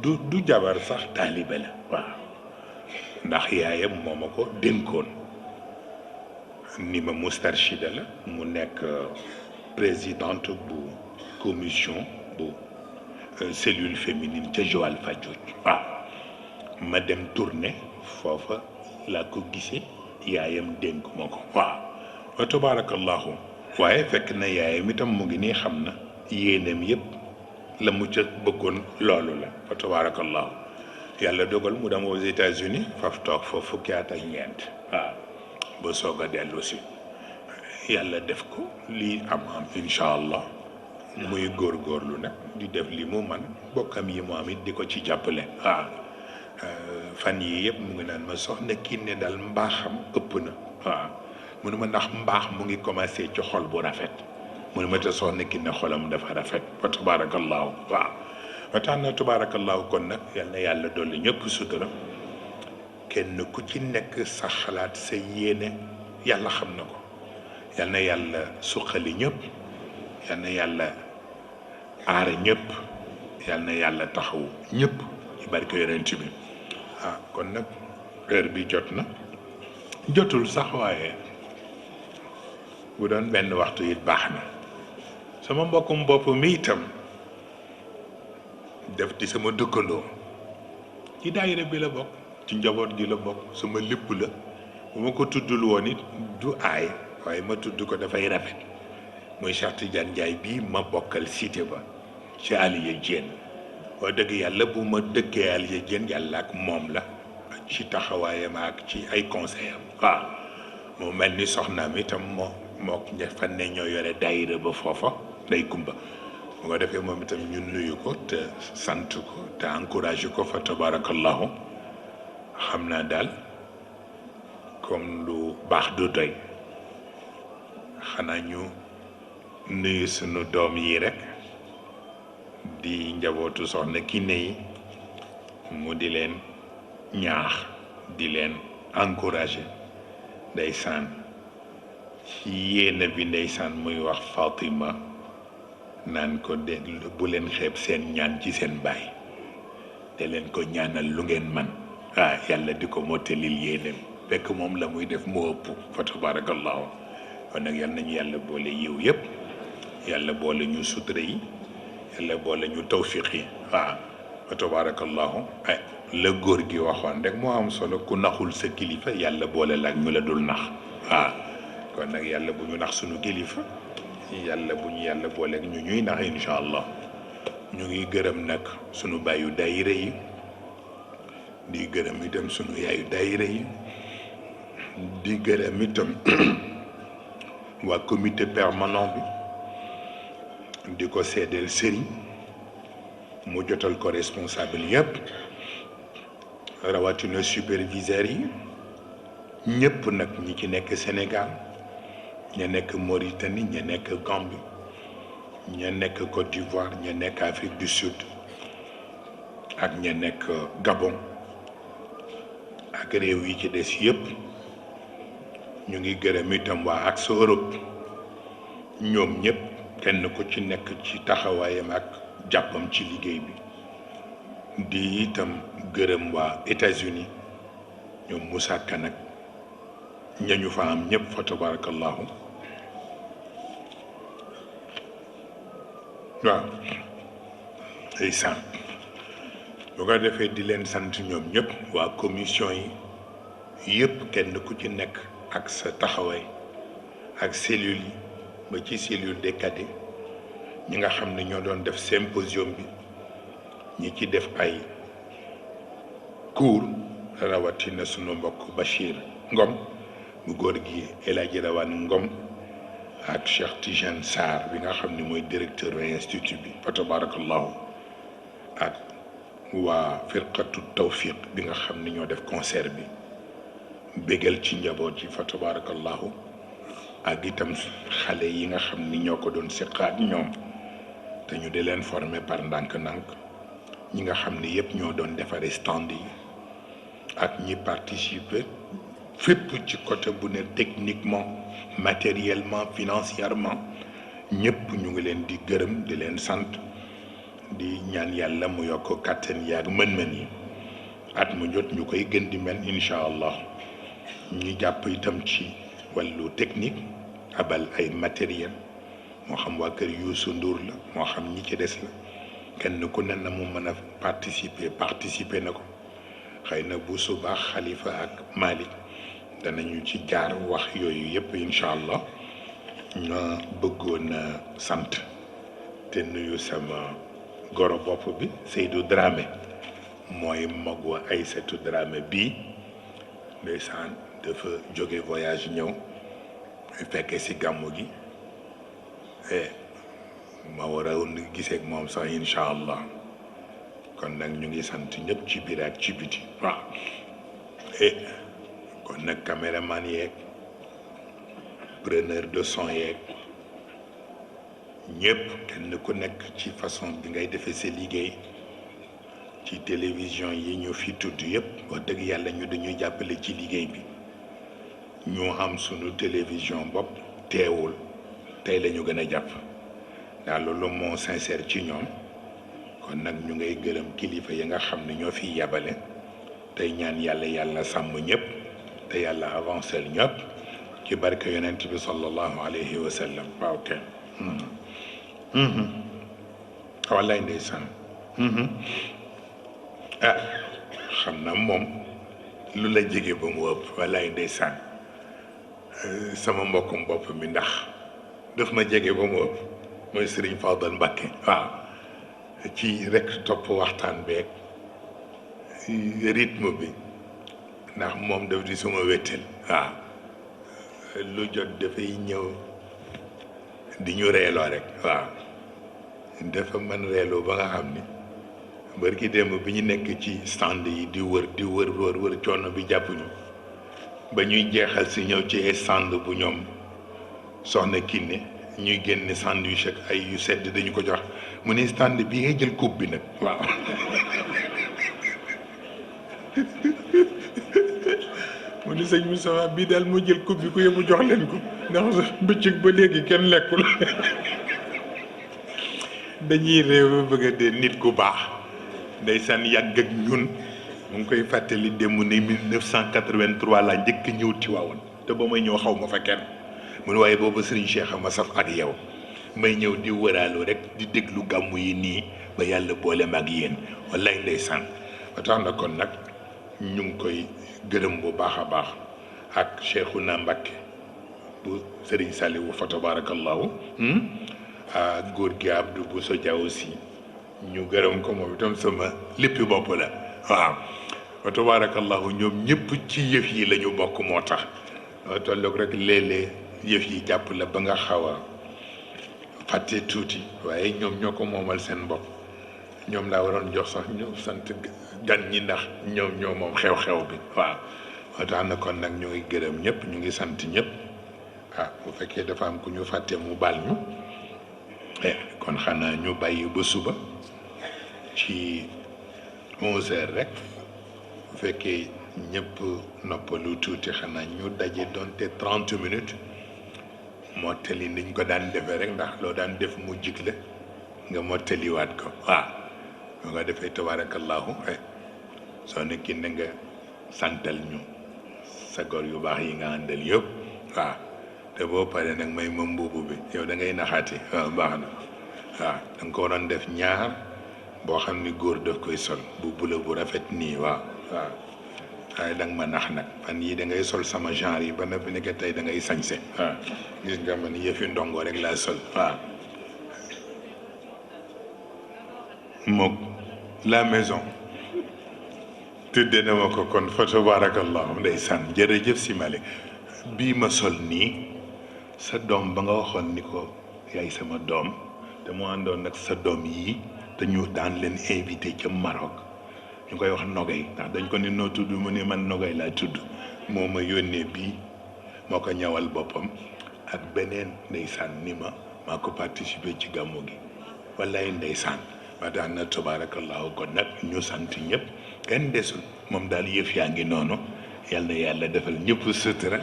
du jabar sax taalibe la waaw ndax yaayam moo ma ko dénkoon ni ma mustarshida la mu nekk présidente bu commission bu cellule féminine ca Joal Fadiouth waaw ma dem tournée foofa laa ko gisee yaayam dénk ma ko waaw wa tabarakallahu waaye fekk na yaayam itam mu ngi nii xam na yéeneem yépp la mu ca bëggoon loolu la wa tabarakallahu yàlla dogal mu dem aux États-Unis faf toog fa fukki at ak ñeent waaw ba soog a dellu si yàlla def ko lii am incha allah muy góorgóorlu nag di def li mu man bokkam yi mu am it di ko ci jàppale waaw fan yii yëpp mu ngi naan ma soxna Kiné daal mbaaxam ëpp na waaw mu ne ma ndax mbaax mu ngi commencé ci xol bu rafet mu ne ma te soxna Kiné xolam dafa rafet wa tabarakallahu waaw wa tax na tabarakallahu kon nag yal na yàlla dolli ñëpp sutura kenn ku ci nekk sa xalaat sa yéene yàlla xam na ko yal na yàlla suqali ñëpp yal na yàlla aar ñëpp yal na yàlla taxaw ñëpp ci barke yonent bi ah kon nag heure bi jot na jotul sax waaye bu doon benn waxtu it baax na sama mbokkum bopp mi itam def di sama dëkkandoo ci daayira bi la bokk ci njaboot gi la bokk sama lépp la bu ma ko tuddul woon it du aay waaye ma tudd ko dafay rafet muy Cheikh Tidiane Ndiaye bii ma bokkal cité ba ci Aliya Diène wax dëgg yàlla bu ma dëkkee Aliya Diène yàlla ak moom la ci taxawaayam ak ci ay conseil am waaw moo mel ni soxnaam itam moo ña fan ne ñoo yore daayira ba foofa day kumba bu ko defee moom itam ñu nuyu ko te sant ko te encouragé ko fa tabarakallahu xam naa daal comme lu baax du doy xanaa ñu nuyu sunu doom yi rek di njabootu soxna Kiné yi mu di leen ñaax di leen encouragé ndeysaan ci yéena bi ndeysaan muy wax Fatima naan ko de bu leen xeeb seen ñaan ci seen baay te leen ko ñaanal lu ngeen man yàlla di ko mottalil yéenem fekk moom la muy def moo ëpp fa tabarakallahu kon nag yal nañu yàlla boole yiw yëpp yàlla boole ñu sutura yi yàlla boole ñu tawfiq yi fa tabarakallahu la góor gi waxoon rek moo am solo ku naxul sa kilifa yàlla boole la ak ñu la dul nax kon nag yàlla bu ñu nax suñu kilifa yàlla bu ñu yàlla boole ak ñu ñuy nax incha allah ñu ngi gërëm nag sunu bàyyu daayira yi di gërëm itam sunu yaayu daayira yi di gërëm itam waa comité permanent bi di ko seedeel sëriñ mu jotal ko responsable yëpp rawatina superviseurs yi ñëpp nag ñi ci nekk Sénégal ña nekk Mauritanie ña nekk Gambie ña nekk Côte d'Ivoire ña nekk Afrique du Sud ak ña nekk Gabon ak réew yi ci des yëpp ñu ngi gërëm itam waa ak sa Europe ñoom ñëpp kenn ku ci nekk ci taxawaayam ak jàppam ci liggéey bi di itam gërëm waa États-Unis ñoom Moussa Kane ak ñañu fa am ñëpp fa tabarakallahu waaw ndeysaan bu ko defee di leen sant ñoom ñëpp waa commission yi yëpp kenn ku ci nekk ak sa taxawaay ak cellules yi ba ci cellule des cadets ñi nga xam ne ñoo doon def symposium bi ñi ci def ay cours rawatina sunu mbokk Bachir Ngom bu góor gi El Hadji Rawane Ngom ak Cheikh Tijane Sarr bi nga xam ne mooy directeur institut bi fa tabarakallahu ak waa firqatu tawfiq bi nga xam ne ñoo def concert bi bégal ci njaboot yi fa tabarakallahu ak itam xale yi nga xam ni ñoo ko doon seqaat ñoom te ñu di leen former par ndànk-ndànk ñi nga xam ne yëpp ñoo doon defaree stand yi ak ñi participer fépp ci côté bu ne techniquement matériellement financièrement ñëpp ñu ngi leen di gërëm di leen sant di ñaan yàlla mu yokk kàttan yaag mën-mën yi at mu jot ñu koy gën di mel incha allah ñu jàpp itam ci wàllu technique abal ay matériel moo xam waa kër Youssou Ndour la moo xam ñi ci des la kenn ku ne na mu mën a participer na ko xëy na bu subaa Khalifa ak Malick danañu ci jaar wax yooyu yëpp incha allah nga bëggoon a sant te nuyu sama goro bopp bi Seydou Dramé mooy magu Aïssatou Dramé bii ndeysaan dafa jóge voyage ñëw fekkee si gàmmu gi ma war a gisee ak moom sax incha allah kon nag ñu ngi sant ñëpp ci biir ak ci biti waaw kon nag caméraman yeeg preneur de son yeeg ñëpp kenn ku nekk ci façon bi ngay defee sa liggéey ci télévision yi ñu fi tudd yëpp wax dëgg yàlla ñu dañuy jàppale ci liggéey bi ñu am sunu télévision bopp teewul tey la ñu gën a jàpp ndax loolu moo sincère ci ñoom kon nag ñu ngay gërëm kilifa yi nga xam ne ñoo fiy yabale tey ñaan yàlla yàlla sàmm ñëpp te yàlla avancé ñëpp ci barke yonent bi sallallahu alayhi wa sallam waaw kenn wallaay ndeysaan xam na moom lu la jege ba mu ëpp wallaay ndeysaan sama mbokkum bopp mi ndax daf ma jege ba mu ëpp mooy Serigne Fadal Mbacké waaw ci rek topp waxtaan beeg rythme bi ndax moom daf di suma wéttal waaw lu jot dafay ñëw di ñu reeloo rek waaw dafa mën reeloo ba nga xam ni barki démb bi ñu nekk ci stand yi di wër coono bi jàppuñu ba ñuy jeexal si ñëw ci stand bu ñoom soxna Kiné ñuy génne sandwich ak ay yu sedd dañu ko jox mu ne stand bi ngay jël coupe bi nag waaw mu ne sëñ Moustapha bii daal moo jël coupe bi ku yóbbu jox leen ko ndax bëccëg ba léegi kenn lekkul dañuy réew ba bëgg a dee nit ku baax ndeysaan yàgg ak ñun mu ngi koy fàttali démb ne 1983 laa njëkk ñëw Tiwaawan te ba may ñëw xaw ma fa kenn mun waaye boobu Serigne Cheikh ma saf ak yow may ñëw di wëraalu rek di déglu gàmmu yi nii ba yàlla boole ma ak yéen wallaay ndeysaan ba tax na kon nag ñu ngi koy gërëm bu baax a baax ak Cheikhouna Mbacké bu Serigne Saliou fa tabarakallahu góor gi Abdou Bousso Dia aussi ñu gërëm ko moom itam sama léppi bopp la waaw fa tabarakallahu ñoom ñëpp ci yëf yi la ñu bokk moo tax tolloog rek léeg-léeg yëf yi jàpp la ba nga xaw a fàtte tuuti waaye ñoom ñoo ko moomal seen bopp ñoom laa waroon jox sax ñu sant gan ñi ndax ñoom ñoo moom xew-xew bi waaw moo tax na kon nag ñu ngi gërëm ñëpp ñu ngi sant ñëpp bu fekkee dafa am ku ñu fàtte mu baal ñu kon xanaa ñu bàyyi ba suba ci 11h rek bu fekkee ñëpp noppalu tuuti xanaa ñu daje doonte 30 minutes mottali niñ ko daan defee rek ndax loo daan def mu jig la nga mottaliwaat ko waaw bu nga defee tabarakallahu soo nekki na nga santal ñu sa gor yu baax yi nga àndal yëpp waaw te boo paree nag may ma mbuubu bi yow da ngay naxaati waaw baax na waaw da nga ko waroon def ñaar boo xam ni góor daf koy sol bu bula bu rafet nii waaw waaw waaye da nga ma nax nag fan yii da ngay sol sama genre yi ba na fi nekk tey da ngay sañse waaw gis nga man yëfi ndongo rek laa sol waaw mook la maison tudde na ma ko kon fa tabarakallahu ndeysaan jërëjëf si Malick bii ma sol nii sa doom ba nga waxoon ni ko yaay sama doom te mu àndoon nag sa doom yii te ñu daan leen invité ca Maroc ñu koy wax Nogay ndax dañ ko ne noo tudd mu ne man Nogay laa tudd moo ma yónnee bii moo ko ñawal boppam ak beneen ndeysaan ni ma maa ko participé ci gàmmu gi wallaay ndeysaan ba daan na tabarakallahu kon nag ñu sant ñëpp kenn desul moom daal yëf yaa ngi noonu yal na yàlla defal ñëpp sutura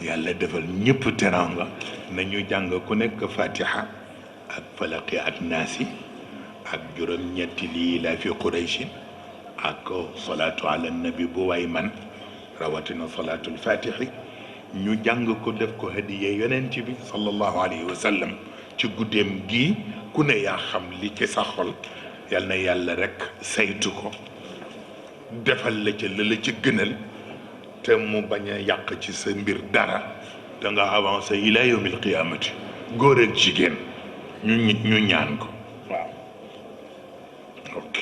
yàlla defal ñëpp teranga nañu jàng ku nekk fatiha ak falaqi ak naasi ak juróom ñetti lii laa fi qurayshin ak salaatu ala nabi bu waay man rawatina salaatul fatihi ñu jàng ko def ko hadiye yonent bi sallallahu alayhi wa sallam ci guddeem gii ku ne yaa xam li ci sa xol yal na yàlla rek saytu ko defal la ca la la ci gënal te mu bañ a yàq ci sa mbir dara da nga avancé ila yawmil qiyaamati góor ak jigéen ñu ñaan ko waaw ok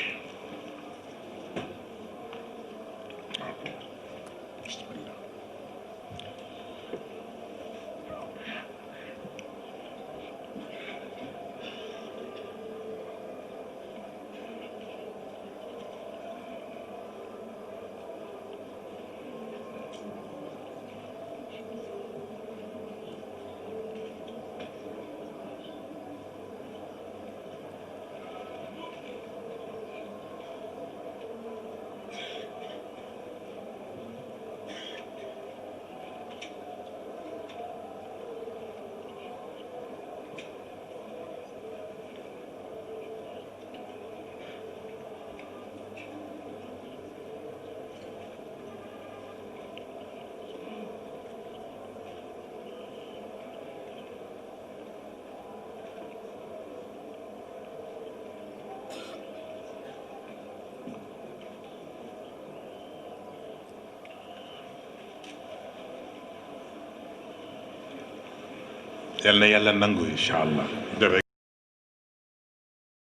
yal na yàlla nangu incha allah.